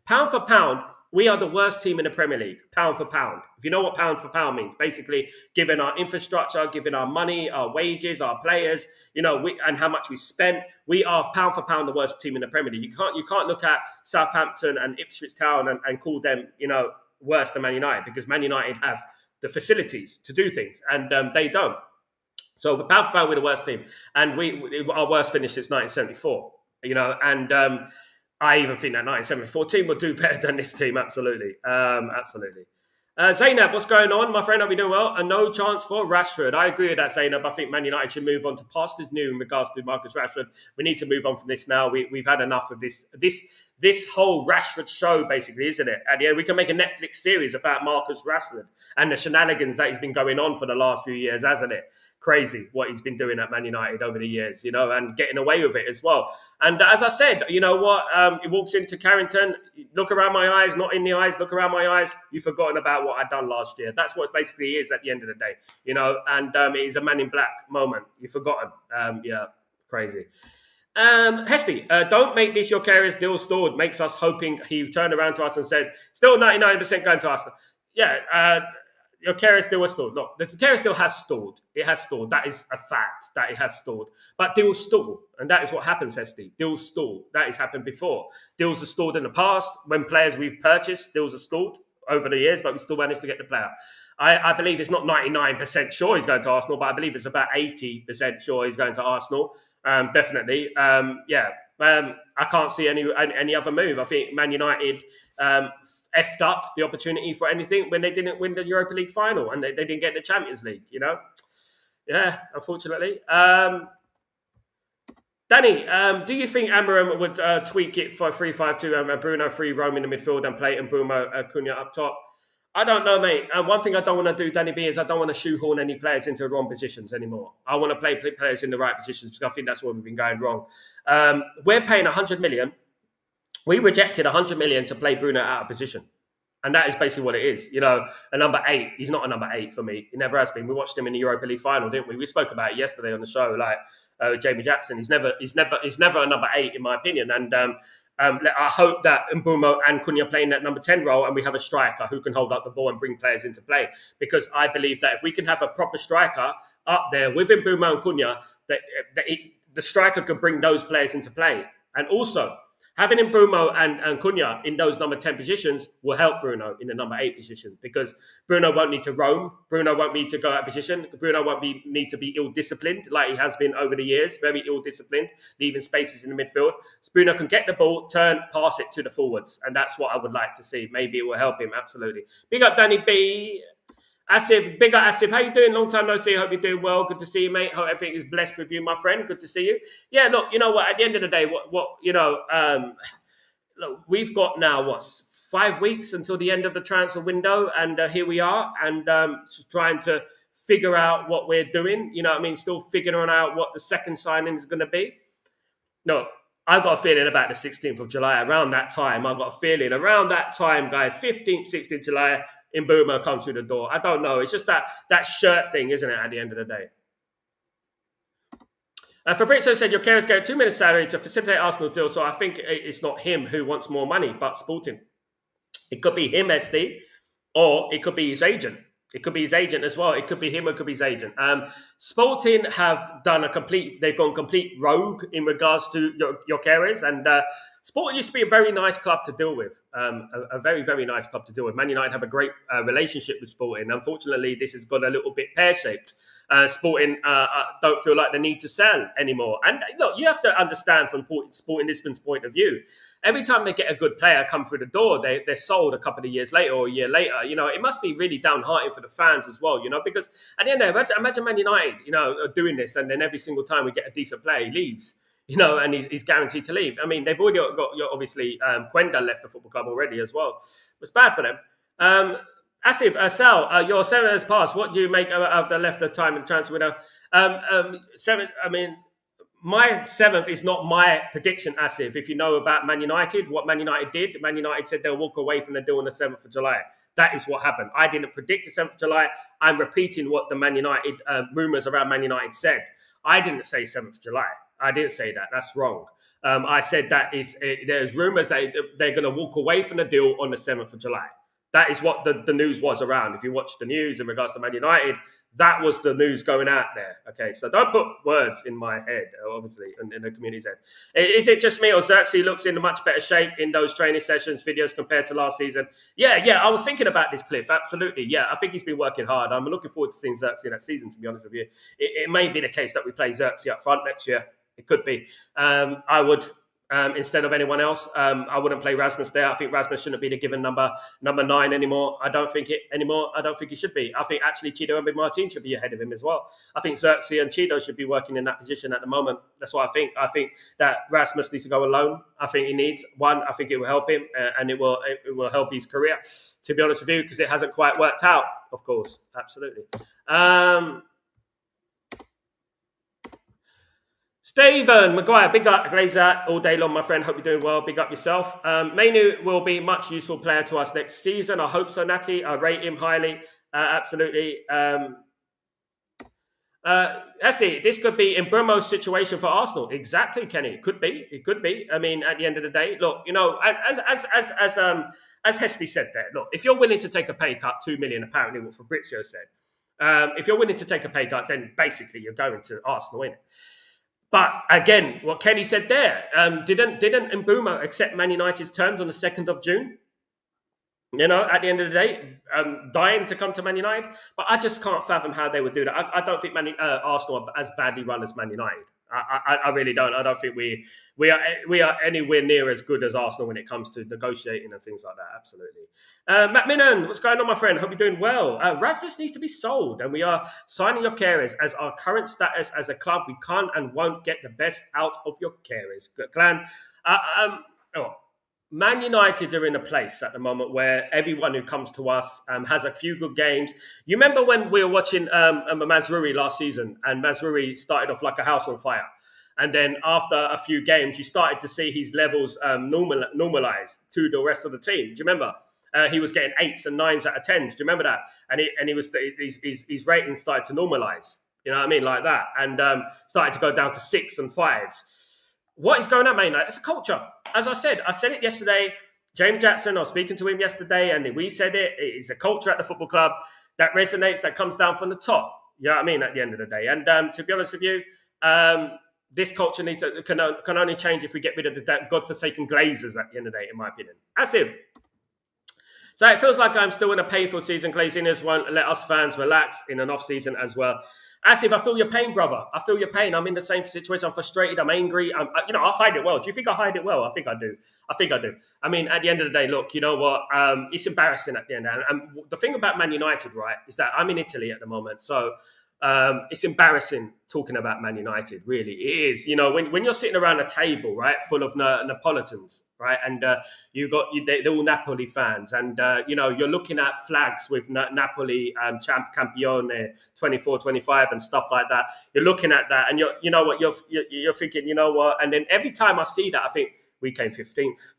Pound for pound, we are the worst team in the Premier League. Pound for pound. If you know what pound for pound means, basically given our infrastructure, given our money, our wages, our players, you know, and how much we spent, we are pound for pound the worst team in the Premier League. You can't look at Southampton and Ipswich Town and call them, you know, worse than Man United, because Man United have the facilities to do things and they don't. So the pound for pound, we're the worst team, and our worst finish since 1974. You know, and I even think that 1974 team will do better than this team. Absolutely. Absolutely. Zainab, what's going on? My friend, hope you're doing well. A no chance for Rashford. I agree with that, Zainab. I think Man United should move on to past is new in regards to Marcus Rashford. We need to move on from this now. We've had enough of this whole Rashford show, basically, isn't it? At the end, we can make a Netflix series about Marcus Rashford and the shenanigans that he's been going on for the last few years, hasn't it? Crazy what he's been doing at Man United over the years, you know, and getting away with it as well. And as I said, you know what? He walks into Carrington, look around my eyes, not in the eyes, look around my eyes. You've forgotten about what I'd done last year. That's what it basically is at the end of the day, you know, and it is a Man in Black moment. You've forgotten. Yeah, crazy. Hesty, don't make this Gyokeres deal stalled. Makes us hoping he turned around to us and said, still 99% going to Arsenal. Yeah, Gyokeres deal was stalled. Look, the Gyokeres deal has stalled. It has stalled. That is a fact that it has stalled. But deals stall. And that is what happens, Hesty. Deals stall. That has happened before. Deals have stalled in the past. When players we've purchased, deals have stalled over the years, but we still managed to get the player. I believe it's not 99% sure he's going to Arsenal, but I believe it's about 80% sure he's going to Arsenal. Definitely. I can't see any other move. I think Man United effed up the opportunity for anything when they didn't win the Europa League final and they didn't get the Champions League, you know? Yeah, unfortunately. Danny, do you think Amorim would tweak it for 3-5-2 and Bruno free roam in the midfield and play Mbeumo Cunha up top? I don't know, mate. One thing I don't want to do, Danny B, is I don't want to shoehorn any players into wrong positions anymore. I want to play players in the right positions because I think that's where we've been going wrong. We're paying 100 million. We rejected 100 million to play Bruno out of position. And that is basically what it is. You know, a number 8. He's not a number 8 for me. He never has been. We watched him in the Europa League final, didn't we? We spoke about it yesterday on the show, like Jamie Jackson. He's never a number 8, in my opinion. And I hope that Mbeumo and Cunha playing that number 10 role and we have a striker who can hold up the ball and bring players into play. Because I believe that if we can have a proper striker up there with Mbeumo and Cunha, the striker could bring those players into play. And also, having Mbeumo and Cunha in those number 10 positions will help Bruno in the number 8 position because Bruno won't need to roam. Bruno won't need to go out of position. Bruno won't need to be ill-disciplined like he has been over the years, very ill-disciplined, leaving spaces in the midfield. So Bruno can get the ball, turn, pass it to the forwards. And that's what I would like to see. Maybe it will help him, absolutely. Big up, Danny B. Asif, big up Asif. How you doing? Long time no see. Hope you're doing well. Good to see you, mate. Hope everything is blessed with you, my friend. Good to see you. Yeah, look, you know what? At the end of the day, look, we've got now 5 weeks until the end of the transfer window, and here we are, and just trying to figure out what we're doing. You know what I mean? Still figuring out what the second signing is going to be. No, I've got a feeling about the 16th of July. Around that time, I've got a feeling around that time, guys, 15th, 16th July, Mbeumo comes through the door. I don't know. It's just that shirt thing, isn't it, at the end of the day? Fabrizio said, Gyokeres get 2 minutes salary to facilitate Arsenal's deal, so I think it's not him who wants more money, but Sporting. It could be him, SD, or it could be his agent. It could be his agent as well. It could be him or it could be his agent. Sporting have done they've gone complete rogue in regards to Gyokeres, and Sporting used to be a very nice club to deal with, a very, very nice club to deal with. Man United have a great relationship with Sporting. Unfortunately, this has got a little bit pear-shaped. Sporting don't feel like they need to sell anymore. And look, you have to understand from Sporting Lisbon's point of view, every time they get a good player come through the door, they're sold a couple of years later or a year later. It must be really downhearted for the fans as well, because at the end of the day, imagine Man United, are doing this, and then every single time we get a decent player, he leaves. And he's guaranteed to leave. I mean, they've already got, obviously, Quenda left the football club already as well. It's bad for them. Asif, Sal, your 7 has passed. What do you make of the left of time in the transfer window? 7, my 7th is not my prediction, Asif. If you know about Man United, what Man United did, Man United said they'll walk away from the deal on the 7th of July. That is what happened. I didn't predict the 7th of July. I'm repeating what the Man United rumours around Man United said. I didn't say 7th of July. I didn't say that. That's wrong. I said that there's rumours that they're going to walk away from the deal on the 7th of July. That is what the news was around. If you watch the news in regards to Man United, that was the news going out there. Okay, so don't put words in my head, obviously, in the community's head. Is it just me or Xerxes looks in much better shape in those training sessions, videos compared to last season? Yeah, I was thinking about this, Cliff. Absolutely. Yeah, I think he's been working hard. I'm looking forward to seeing Xerxes that season, to be honest with you. It may be the case that we play Xerxes up front next year. It could be. I would... instead of anyone else, I wouldn't play Rasmus there. I think Rasmus shouldn't be the given number 9 anymore. I don't think it anymore. I don't think he should be. I think actually Chido and Martin should be ahead of him as well. I think Xerxes and Chido should be working in that position at the moment. That's what I think. I think that Rasmus needs to go alone. I think he needs one. I think it will help him, and it will help his career. To be honest with you, because it hasn't quite worked out. Of course, absolutely. Stephen Maguire, big up Glazer all day long, my friend. Hope you're doing well. Big up yourself. Mainu will be much useful player to us next season. I hope so, Natty. I rate him highly. Absolutely. This could be Mbeumo's situation for Arsenal. Exactly, Kenny. It could be. It could be. I mean, at the end of the day, look, as Hesty said there, look, if you're willing to take a pay cut, 2 million, apparently what Fabrizio said. If you're willing to take a pay cut, then basically you're going to Arsenal, innit? But again, what Kenny said there, didn't Mbeumo accept Man United's terms on the 2nd of June? At the end of the day, dying to come to Man United. But I just can't fathom how they would do that. I don't think Arsenal are as badly run as Man United. I really don't. I don't think we are anywhere near as good as Arsenal when it comes to negotiating and things like that. Absolutely. Matt Minnan, what's going on, my friend? Hope you're doing well. Rasmus needs to be sold, and we are signing Gyokeres. As our current status as a club, we can't and won't get the best out of Gyokeres. Glenn, Man United are in a place at the moment where everyone who comes to us has a few good games. You remember when we were watching Mazraoui last season, and Mazraoui started off like a house on fire. And then after a few games, you started to see his levels normalize to the rest of the team. Do you remember? He was getting 8s and 9s out of 10s. Do you remember that? And he was his ratings started to normalize. You know what I mean? Like that. And started to go down to 6 and 5s. What is going on, man? It's a culture. As I said it yesterday. James Jackson, I was speaking to him yesterday, and we said it. It's a culture at the football club that resonates, that comes down from the top. You know what I mean? At the end of the day. And to be honest with you, this culture can only change if we get rid of the godforsaken Glazers at the end of the day, in my opinion. That's it. So it feels like I'm still in a painful season. Glaziness won't let us fans relax in an off-season as well. Asif, I feel your pain, brother. I feel your pain. I'm in the same situation. I'm frustrated. I'm angry. I hide it well. Do you think I hide it well? I think I do. I mean, at the end of the day, look, you know what? It's embarrassing at the end. And the thing about Man United, right, is that I'm in Italy at the moment. So it's embarrassing talking about Man United, really. It is. When you're sitting around a table, right, full of Neapolitans, right, and they're all Napoli fans, and you're looking at flags with Napoli Campione 24-25 and stuff like that. You're looking at that, and you're thinking, you know what? And then every time I see that, I think we came 15th.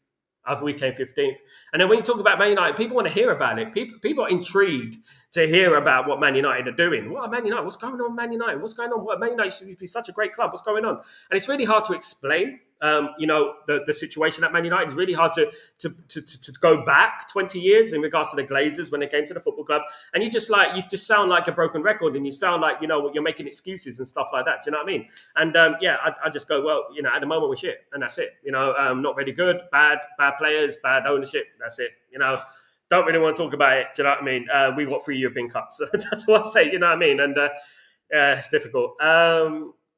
We came 15th. And then when you talk about Man United, people want to hear about it. People are intrigued to hear about what Man United are doing. What are Man United? What's going on, Man United? What's going on? Man United used to be such a great club. What's going on? And it's really hard to explain the situation at Man United. It's really hard to go back 20 years in regards to the Glazers when they came to the football club. And you just sound like a broken record, and you sound like, you're making excuses and stuff like that. Do you know what I mean? And I just go, well, at the moment we're shit, and that's it. Not really good, bad players, bad ownership. That's it. Don't really want to talk about it. Do you know what I mean? We got 3 European Cups. So that's what I say. You know what I mean? And it's difficult.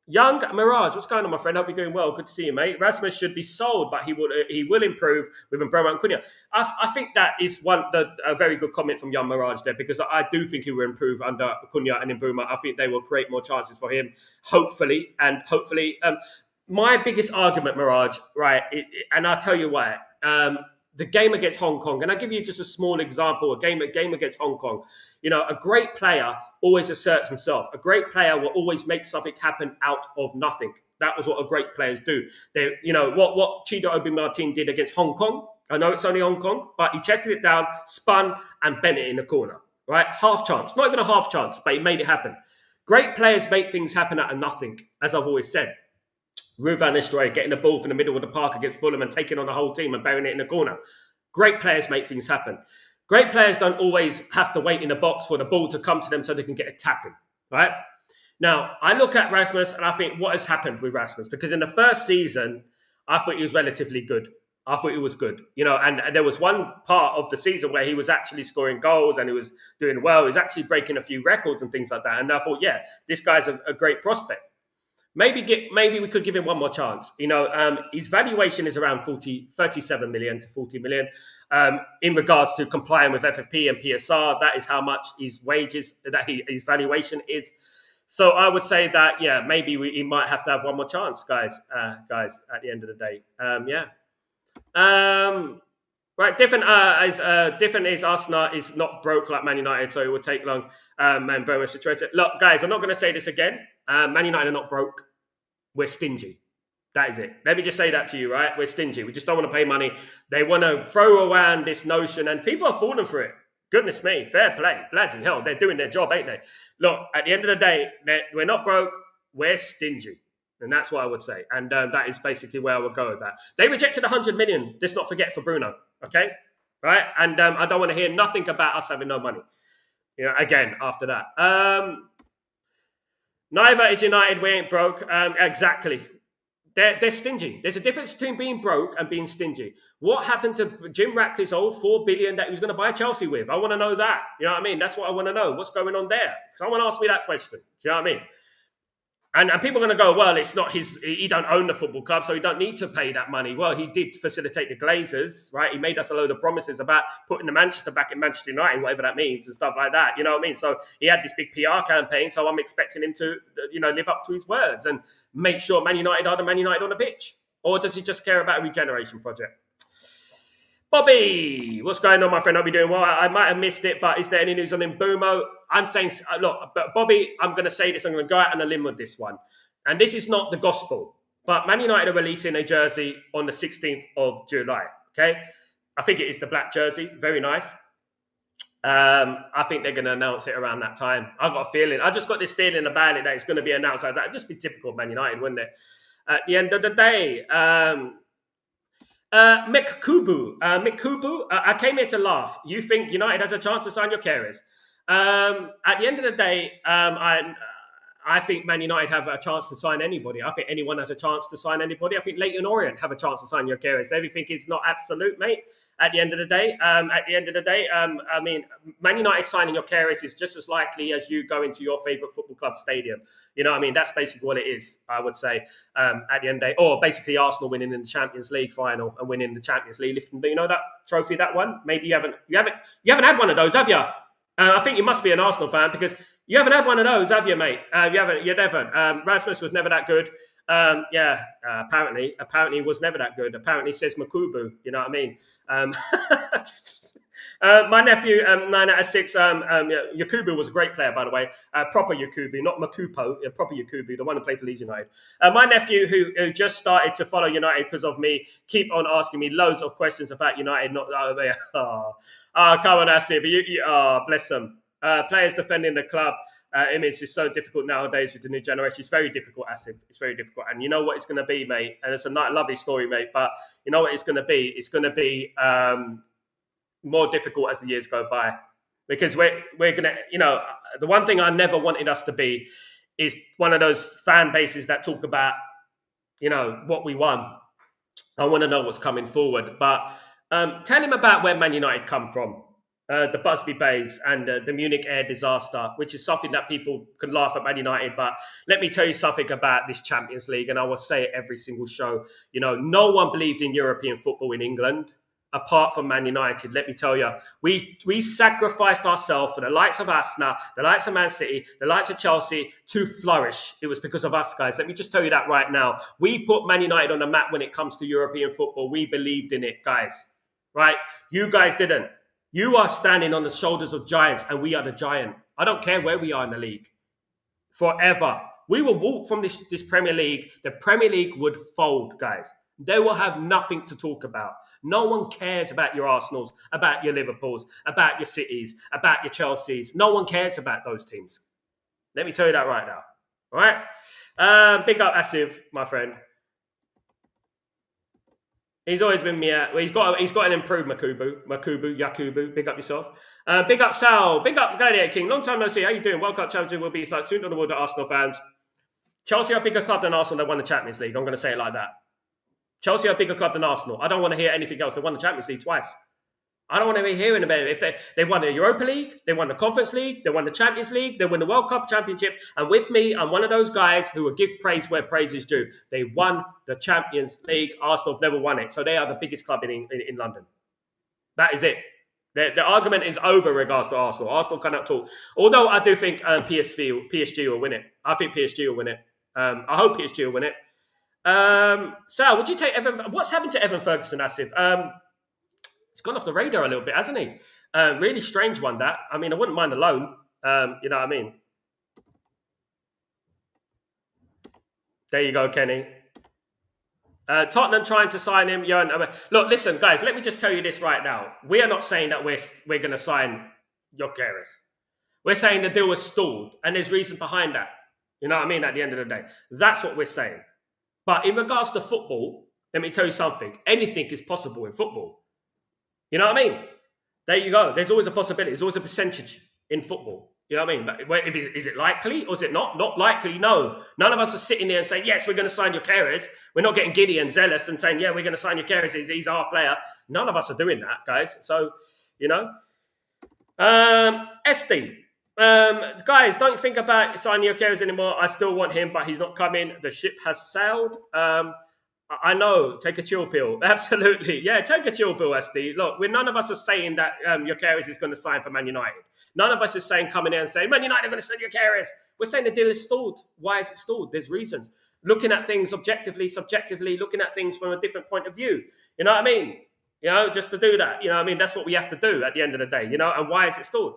Young Mirage, what's going on, my friend? Hope you're doing well. Good to see you, mate. Rasmus should be sold, but he will improve with Mbeumo and Cunha. I think that is a very good comment from Young Mirage there, because I do think he will improve under Cunha and Mbeumo. I think they will create more chances for him, hopefully. My biggest argument, Mirage, right, and I'll tell you why. The game against Hong Kong, and I'll give you just a small example, a game against Hong Kong. A great player always asserts himself. A great player will always make something happen out of nothing. That was what a great players do. What Chido Obi Martin did against Hong Kong. I know it's only Hong Kong, but he chested it down, spun, and bent it in the corner. Right? Half chance. Not even a half chance, but he made it happen. Great players make things happen out of nothing, as I've always said. Ruud van Nistelrooy getting the ball from the middle of the park against Fulham and taking on the whole team and burying it in the corner. Great players make things happen. Great players don't always have to wait in the box for the ball to come to them so they can get a tap in, right? Now, I look at Rasmus and I think, what has happened with Rasmus? Because in the first season, I thought he was relatively good. I thought he was good, and there was one part of the season where he was actually scoring goals and he was doing well. He was actually breaking a few records and things like that. And I thought, yeah, this guy's a great prospect. Maybe we could give him one more chance. His valuation is around 37 million to 40 million. In regards to complying with FFP and PSR, that is how much his wages, his valuation is. So I would say that, yeah, maybe he might have to have one more chance, guys, at the end of the day. Right, different is Arsenal is not broke like Man United, so it will take long. Man, Mbeumo situation. Look, guys, I'm not going to say this again. Man United are not broke. We're stingy. That is it. Let me just say that to you, right? We're stingy. We just don't want to pay money. They want to throw around this notion, and people are falling for it. Goodness me, fair play. Bloody hell, they're doing their job, ain't they? Look, at the end of the day, we're not broke. We're stingy. And that's what I would say. And that is basically where I would go with that. They rejected 100 million. Let's not forget, for Bruno. Okay? Right? And I don't want to hear nothing about us having no money. Again, after that. Neither is United. We ain't broke. Exactly. They're stingy. There's a difference between being broke and being stingy. What happened to Jim Ratcliffe's old $4 billion that he was going to buy Chelsea with? I want to know that. You know what I mean? That's what I want to know. What's going on there? Someone asked me that question. Do you know what I mean? And people are going to go, well, it's not he don't own the football club, so he don't need to pay that money. Well, he did facilitate the Glazers, right? He made us a load of promises about putting the Manchester back in Manchester United, whatever that means, and stuff like that. You know what I mean? So he had this big PR campaign, so I'm expecting him to, live up to his words and make sure Man United are the Man United on the pitch. Or does he just care about a regeneration project? Bobby, what's going on, my friend? Hope you're doing well. I might have missed it, but is there any news on Mbeumo? I'm saying, look, Bobby, I'm going to say this. I'm going to go out on a limb with this one. And this is not the gospel, but Man United are releasing a jersey on the 16th of July, okay? I think it is the black jersey. Very nice. I think they're going to announce it around that time. I've got a feeling. I just got this feeling about it that it's going to be announced like that. It'd just be typical Man United, wouldn't it? At the end of the day, Mick Kubu, I came here to laugh. You think United has a chance to sign Gyokeres? At the end of the day, I think Man United have a chance to sign anybody. I think anyone has a chance to sign anybody. I think Leyton Orient have a chance to sign Gyokeres. Everything is not absolute, mate. At the end of the day, I mean, Man United signing Gyokeres is just as likely as you going to your favourite football club stadium. You know what I mean? That's basically what it is, I would say, at the end of the day. Or basically Arsenal winning in the Champions League final and winning the Champions League. Do you know that trophy, that one? Maybe you haven't had one of those, have you? I think you must be an Arsenal fan because you haven't had one of those, have you, mate? You haven't. You never. Rasmus was never that good. Apparently he was never that good. Apparently says Makubu. You know what I mean? My nephew, 9 out of 6. Yakubu was a great player, by the way. Proper Yakubu, not Makupo. Proper Yakubu, the one who played for Leeds United. My nephew, who just started to follow United because of me, keep on asking me loads of questions about United. Not come on, that's it. Bless them. Players defending the club. I mean, it's so difficult nowadays with the new generation. It's very difficult, Asif. It's very difficult. And you know what it's going to be, mate? And it's a lovely story, mate. But you know what it's going to be? It's going to be more difficult as the years go by. Because we're going to, the one thing I never wanted us to be is one of those fan bases that talk about, what we won. I want to know what's coming forward. But tell him about where Man United come from. The Busby Babes and the Munich air disaster, which is something that people can laugh at Man United. But let me tell you something about this Champions League, and I will say it every single show. No one believed in European football in England, apart from Man United. Let me tell you, we sacrificed ourselves for the likes of Arsenal, the likes of Man City, the likes of Chelsea to flourish. It was because of us, guys. Let me just tell you that right now. We put Man United on the map when it comes to European football. We believed in it, guys. Right? You guys didn't. You are standing on the shoulders of giants, and we are the giant. I don't care where we are in the league. Forever. We will walk from this Premier League. The Premier League would fold, guys. They will have nothing to talk about. No one cares about your Arsenals, about your Liverpools, about your Cities, about your Chelseas. No one cares about those teams. Let me tell you that right now. All right? Big up Asif, my friend. He's always been me. He's got an improved Yakubu. Big up yourself. Big up Sal. Big up Gladiator King. Long time no see. How you doing? World Cup champion will be like soon on the world of Arsenal fans. Chelsea are a bigger club than Arsenal. They won the Champions League. I'm going to say it like that. Chelsea are a bigger club than Arsenal. I don't want to hear anything else. They won the Champions League twice. I don't want to be hearing about it. If they won the Europa League, they won the Conference League, they won the Champions League, they won the World Cup Championship. And with me, I'm one of those guys who will give praise where praise is due. They won the Champions League. Arsenal have never won it. So they are the biggest club in London. That is it. The argument is over in regards to Arsenal. Arsenal cannot talk. Although I do think PSG will win it. I think PSG will win it. I hope PSG will win it. Sal, would you take Evan? What's happened to Evan Ferguson, Asif? It's gone off the radar a little bit, hasn't he? Really strange one, that. I mean, I wouldn't mind a loan. You know what I mean? There you go, Kenny. Tottenham trying to sign him. Look, listen, guys, let me just tell you this right now. We are not saying that we're going to sign Gyokeres. We're saying the deal was stalled, and there's reason behind that. You know what I mean? At the end of the day. That's what we're saying. But in regards to football, let me tell you something. Anything is possible in football. You know what I mean? There you go. There's always a possibility. There's always a percentage in football. You know what I mean? But is it likely or is it not? Not likely, no. None of us are sitting there and saying, yes, we're going to sign Gyokeres. We're not getting giddy and zealous and saying, yeah, we're going to sign Gyokeres. He's our player. None of us are doing that, guys. So, SD. Guys, don't think about signing Gyokeres anymore. I still want him, but he's not coming. The ship has sailed. I know. Take a chill pill. Absolutely. Yeah, take a chill pill, SD. Look, none of us are saying that Gyokeres is going to sign for Man United. None of us is saying coming in and saying, Man United are going to sign Gyokeres. We're saying the deal is stalled. Why is it stalled? There's reasons. Looking at things objectively, subjectively, looking at things from a different point of view. You know what I mean? Just to do that. You know what I mean? That's what we have to do at the end of the day. And why is it stalled?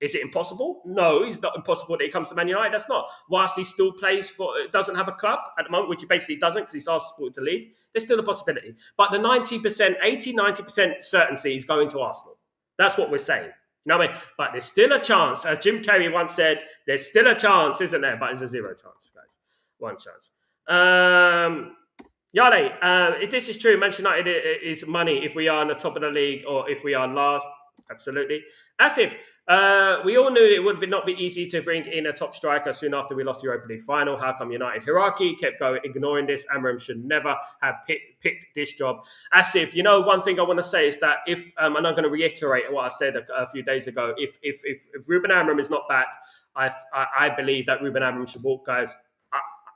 Is it impossible? No, it's not impossible that he comes to Man United. That's not. Whilst he still doesn't have a club at the moment, which he basically doesn't because he's asked to leave, there's still a possibility. But the 90% certainty is going to Arsenal. That's what we're saying. You know what I mean? But there's still a chance. As Jim Carrey once said, there's still a chance, isn't there? But it's a zero chance, guys. One chance. Yale, if this is true, Manchester United is money if we are on the top of the league or if we are last. Absolutely. Asif, we all knew it would not be easy to bring in a top striker soon after we lost the Europa League final. How come United hierarchy kept going, ignoring this? Amram should never have picked this job. Asif, one thing I want to say is that if, and I'm going to reiterate what I said a few days ago, if Ruben Amram is not back, I believe that Ruben Amram should walk, guys.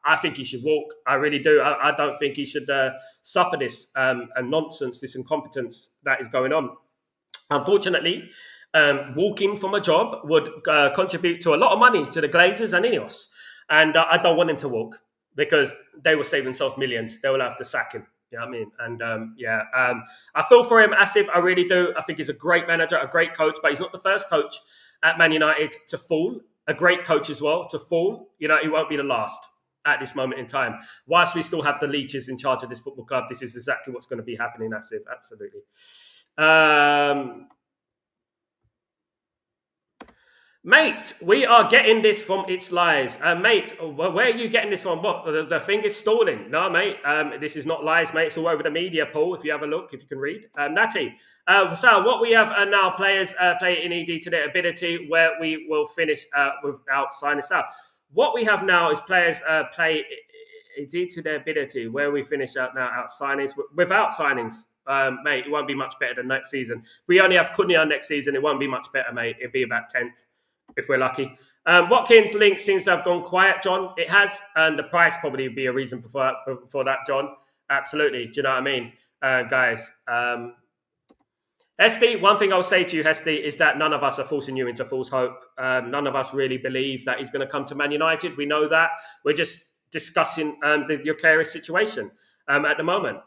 I think he should walk. I really do. I don't think he should suffer this nonsense, this incompetence that is going on. Unfortunately, walking from a job would contribute to a lot of money to the Glazers and Ineos. And I don't want him to walk because they will save themselves millions. They will have to sack him. You know what I mean? And I feel for him, Asif. I really do. I think he's a great manager, a great coach, but he's not the first coach at Man United to fall. A great coach as well to fall. He won't be the last at this moment in time. Whilst we still have the leeches in charge of this football club, this is exactly what's going to be happening, Asif. Absolutely. Mate, we are getting this from Its Lies. Mate, where are you getting this from? What? The thing is stalling. No, mate. This is not lies, mate. It's all over the media, Paul, if you have a look, if you can read. Natty. So what we have now, players play in ED to their ability, where we will finish without signing out. What we have now is players play ED to their ability, where we finish out now out signings. Without signings, mate, it won't be much better than next season. We only have Cunha next season. It won't be much better, mate. It'll be about 10th. If we're lucky. Watkins' link seems to have gone quiet, John. It has, and the price probably would be a reason for that, John. Absolutely. Do you know what I mean? Guys. Hesty, one thing I'll say to you, Hesty, is that none of us are forcing you into false hope. None of us really believe that he's going to come to Man United. We know that. We're just discussing the Gyokeres situation at the moment,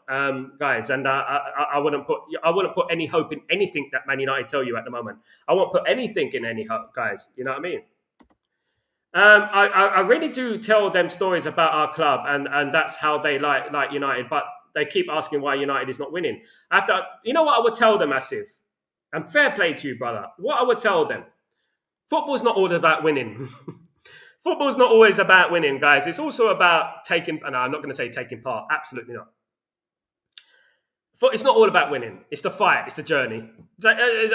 guys. And I wouldn't put any hope in anything that Man United tell you at the moment. I won't put anything in any hope, guys. You know what I mean? I really do tell them stories about our club, and that's how they like United. But they keep asking why United is not winning. You know what I would tell them, Asif? And fair play to you, brother. What I would tell them: football's not all about winning. Football's not always about winning, guys. It's also about taking... No, I'm not going to say taking part. Absolutely not. It's not all about winning. It's the fight. It's the journey.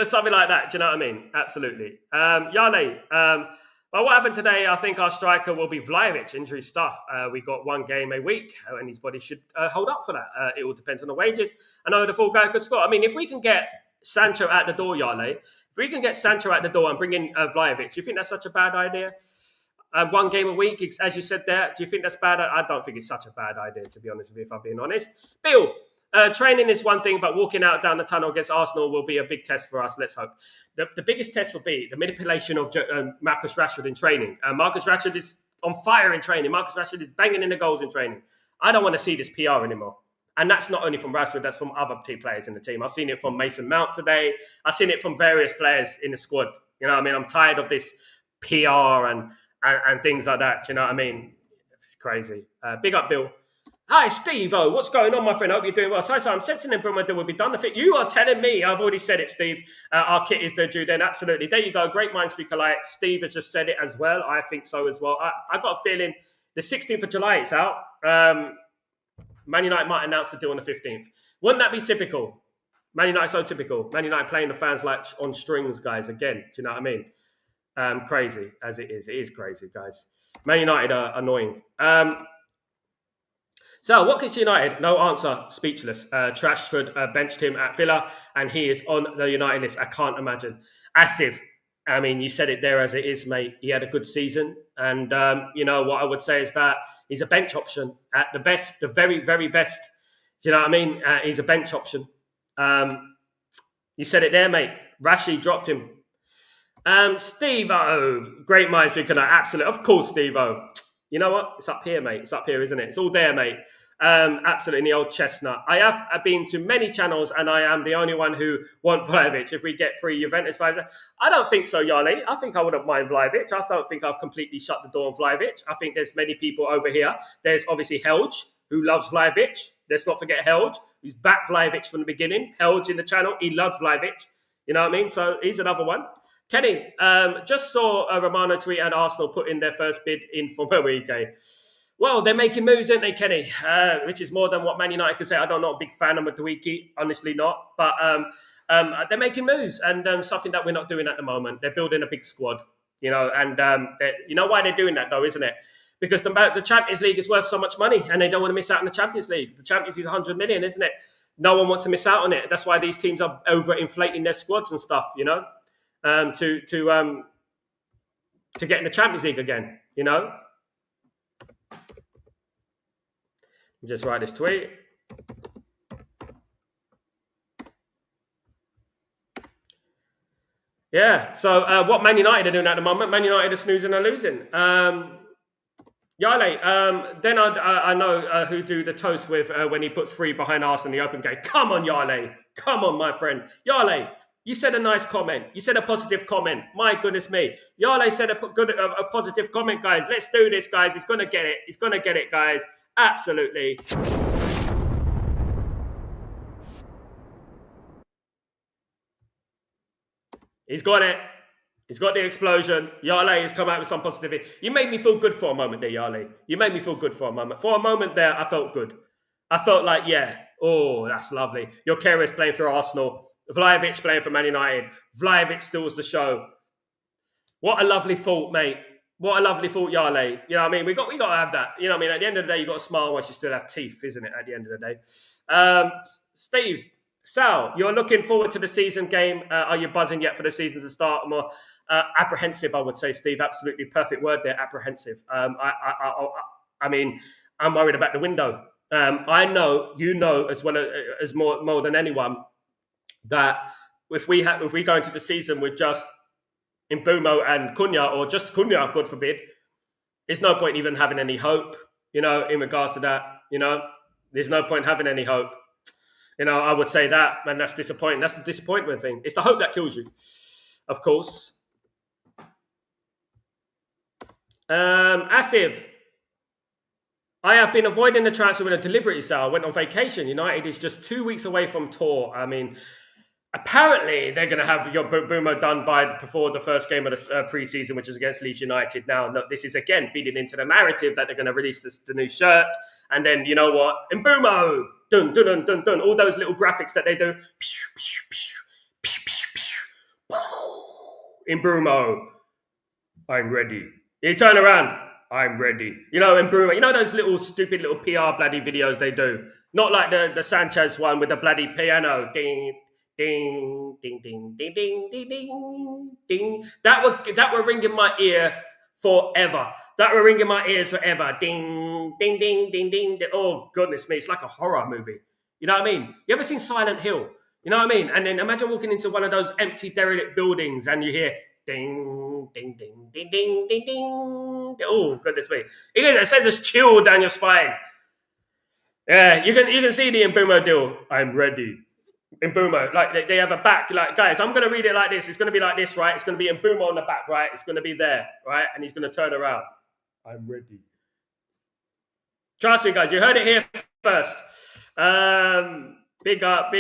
Something like that. Do you know what I mean? Absolutely. Yale. Well, what happened today, I think our striker will be Vlahovic. Injury stuff. We got one game a week, and his body should hold up for that. It all depends on the wages. I know the full guy could score. I mean, if we can get Sancho out the door, Yale, if we can get Sancho out the door and bring in Vlahovic, do you think that's such a bad idea? One game a week, as you said there. Do you think that's bad? I don't think it's such a bad idea, to be honest with you, if I'm being honest. Bill, training is one thing, but walking out down the tunnel against Arsenal will be a big test for us. Let's hope. The biggest test will be the manipulation of Marcus Rashford in training. Marcus Rashford is on fire in training. Marcus Rashford is banging in the goals in training. I don't want to see this PR anymore. And that's not only from Rashford, that's from other team players in the team. I've seen it from Mason Mount today. I've seen it from various players in the squad. You know what I mean? I'm tired of this PR and things like that. Do you know what I mean? It's crazy. Big up, Bill. Hi, Steve. Oh, what's going on, my friend? I hope you're doing well. So I'm sensing in Mbeumo deal will be done. I think you are telling me. I've already said it, Steve. Our kit is there due then. Absolutely. There you go. Great minds speak alike. Steve has just said it as well. I think so as well. I got a feeling the 16th of July it's out. Man United might announce the deal on the 15th. Wouldn't that be typical? Man United so typical. Man United playing the fans like on strings, guys. Again, do you know what I mean? Crazy as it is. It is crazy, guys. Man United are annoying. So, Watkins United, no answer, speechless. Trashford benched him at Villa, and he is on the United list. I can't imagine. Asif, I mean, you said it there as it is, mate. He had a good season. And, you know, what I would say is that he's a bench option at the best, the very, very best. Do you know what I mean? He's a bench option. You said it there, mate. Rashi dropped him. Steve-O, great minds thinking that. Absolutely. Of course, Steve-O. You know what? It's up here, mate. It's up here, isn't it? It's all there, mate. Absolutely, in the old chestnut. I have been to many channels, and I am the only one who want Vlahovic. If we get pre-Juventus vibes, I don't think so, Yale. I think I wouldn't mind Vlahovic. I don't think I've completely shut the door on Vlahovic. I think there's many people over here. There's obviously Helge, who loves Vlahovic. Let's not forget Helge, who's backed Vlahovic from the beginning. Helge in the channel, he loves Vlahovic. You know what I mean? So he's another one. Kenny, just saw a Romano tweet and Arsenal put in their first bid in for Mbeumo. Well, they're making moves, aren't they, Kenny? Which is more than what Man United could say. I'm not a big fan of Madueke, honestly not. But they're making moves, and something that we're not doing at the moment. They're building a big squad, you know, and you know why they're doing that, though, isn't it? Because the Champions League is worth so much money, and they don't want to miss out on the Champions League. The Champions League is 100 million, isn't it? No one wants to miss out on it. That's why these teams are overinflating their squads and stuff, you know, to get in the Champions League again, you know. Just write this tweet. Yeah, so what Man United are doing at the moment, Man United are snoozing and losing. Yale, then I know who do the toast with when he puts 3 behind Arsenal in the open game. Come on, Yale. Come on, my friend. Yale, you said a nice comment. You said a positive comment. My goodness me. Yale said a positive comment, guys. Let's do this, guys. He's going to get it. He's going to get it, guys. Absolutely. He's got it. He's got the explosion. Yale has come out with some positivity. You made me feel good for a moment there, Yale. You made me feel good for a moment. For a moment there, I felt good. I felt like, yeah, oh, that's lovely. Gyokeres playing for Arsenal. Vlahovic playing for Man United. Vlahovic steals the show. What a lovely thought, mate. What a lovely thought, Yale. You know what I mean? We got to have that. You know what I mean? At the end of the day, you got to smile once you still have teeth, isn't it? At the end of the day. Steve, Sal, you're looking forward to the season game. Are you buzzing yet for the season to start? More apprehensive, I would say, Steve. Absolutely perfect word there, apprehensive. I mean, I'm worried about the window. I know, you know, as well as more than anyone, that if we go into the season with just Mbeumo and Cunha, or just Cunha, God forbid, there's no point even having any hope, you know, in regards to that, you know. There's no point having any hope. You know, I would say that, and that's disappointing. That's the disappointment thing. It's the hope that kills you, of course. Asif, I have been avoiding the transfer with a deliberate sale. I went on vacation. United is just 2 weeks away from tour. I mean, apparently they're going to have your Mbeumo done before the first game of the pre-season, which is against Leeds United. Now, look, this is again feeding into the narrative that they're going to release the new shirt, and then you know what, Mbeumo, dun dun dun dun dun, all those little graphics that they do, pew, pew, pew, pew, pew, pew. Mbeumo, I'm ready. You turn around, I'm ready. You know, Mbeumo, you know those little stupid little PR bloody videos they do, not like the Sanchez one with the bloody piano, ding. Ding, ding, ding, ding, ding, ding, ding, ding. That would ring in my ear forever. That would ring in my ears forever. Ding, ding, ding, ding, ding. Oh, goodness me. It's like a horror movie. You know what I mean? You ever seen Silent Hill? You know what I mean? And then imagine walking into one of those empty, derelict buildings and you hear ding, ding, ding, ding, ding, ding, ding. Oh, goodness me. It sends a chill down your spine. Yeah, you can see the Mbeumo deal. I'm ready. Mbeumo, like they have a back, like, guys, I'm going to read it like this. It's going to be like this, right? It's going to be Mbeumo on the back, right? It's going to be there, right? And he's going to turn around. I'm ready. Trust me, guys. You heard it here first. Big up.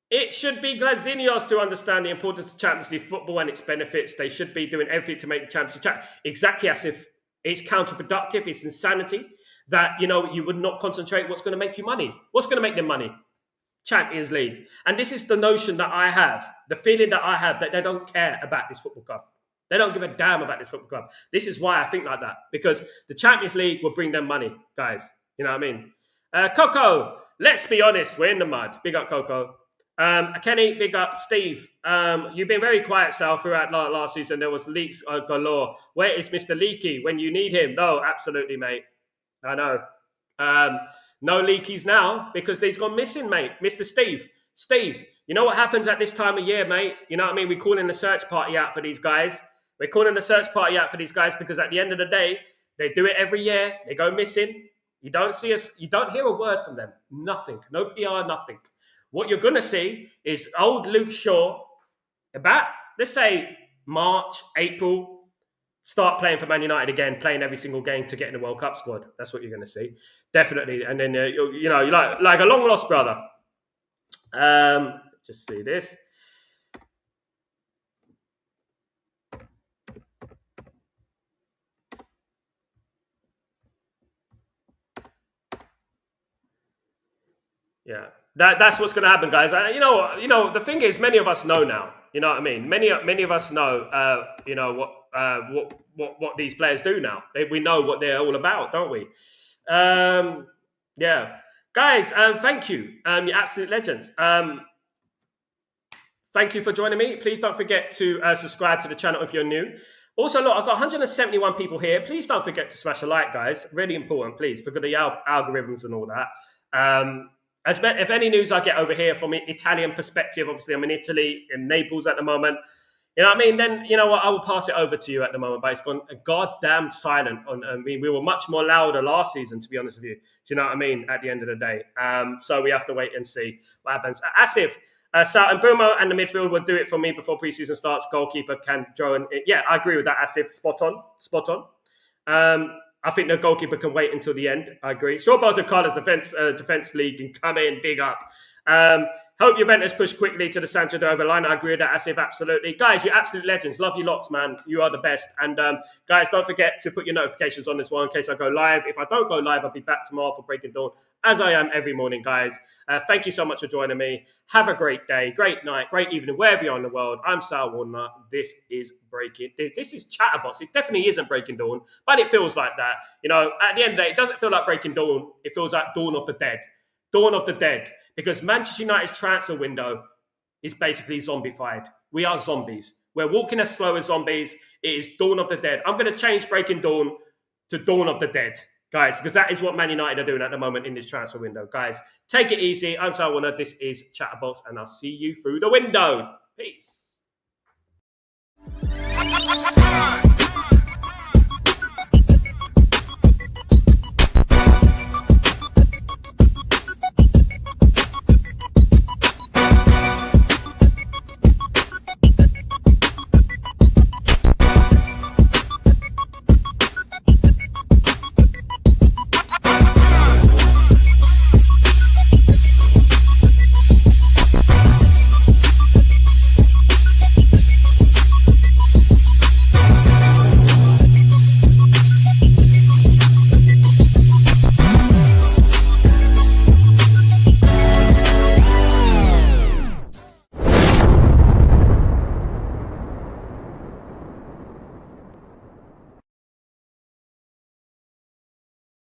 It should be Glazinios to understand the importance of Champions League football and its benefits. They should be doing everything to make the Champions League exactly as if it's counterproductive. It's insanity. That, you know, you would not concentrate what's going to make you money. What's going to make them money? Champions League. And this is the notion that I have, the feeling that I have, that they don't care about this football club. They don't give a damn about this football club. This is why I think like that. Because the Champions League will bring them money, guys. You know what I mean? Coco, let's be honest, we're in the mud. Big up, Coco. Kenny, big up. Steve, you've been very quiet, Sal, throughout last season. There was leaks galore. Where is Mr. Leaky when you need him? No, absolutely, mate. I know. No leakies now because he's gone missing, mate. Mr. Steve. Steve, you know what happens at this time of year, mate? You know what I mean? We're calling the search party out for these guys. We're calling the search party out for these guys because at the end of the day, they do it every year. They go missing. You don't see us. You don't hear a word from them. Nothing. No PR, nothing. What you're going to see is old Luke Shaw about, let's say, March, April, start playing for Man United again, playing every single game to get in the World Cup squad. That's what you're going to see, definitely. And then you know, like a long lost brother. Just see this. Yeah, that's what's going to happen, guys. You know, the thing is, many of us know now. You know what I mean? Many of us know. You know what these players do now. We know what they're all about, don't we? Yeah, guys. Thank you. You're absolute legends. Thank you for joining me. Please don't forget to subscribe to the channel if you're new. Also, look, I've got 171 people here. Please don't forget to smash a like, guys. Really important, please, for the algorithms and all that. If any news I get over here from an Italian perspective, obviously I'm in Italy, in Naples at the moment, you know what I mean? Then, you know what, I will pass it over to you at the moment, but it's gone goddamn silent. I mean, we were much more louder last season, to be honest with you. Do you know what I mean? At the end of the day. So we have to wait and see what happens. Asif, Sal and Mbeumo and the midfield will do it for me before preseason starts. Goalkeeper can join it. Yeah, I agree with that, Asif. Spot on. I think the goalkeeper can wait until the end. I agree. Short Balls of Carlos defense league can come in big up. Hope Juventus push quickly to the Santander line. I agree with that, Asif, absolutely. Guys, you're absolute legends. Love you lots, man. You are the best. And guys, don't forget to put your notifications on this one in case I go live. If I don't go live, I'll be back tomorrow for Breaking Dawn, as I am every morning, guys. Thank you so much for joining me. Have a great day, great night, great evening, wherever you are in the world. I'm Sal Warner. This is This is Chatterbox. It definitely isn't Breaking Dawn, but it feels like that. You know, at the end of the day, it doesn't feel like Breaking Dawn. It feels like Dawn of the Dead. Dawn of the Dead. Because Manchester United's transfer window is basically zombified. We are zombies. We're walking as slow as zombies. It is Dawn of the Dead. I'm going to change Breaking Dawn to Dawn of the Dead, guys, because that is what Man United are doing at the moment in this transfer window. Guys, take it easy. I'm Sal Warner. This is Chatterbox, and I'll see you through the window. Peace.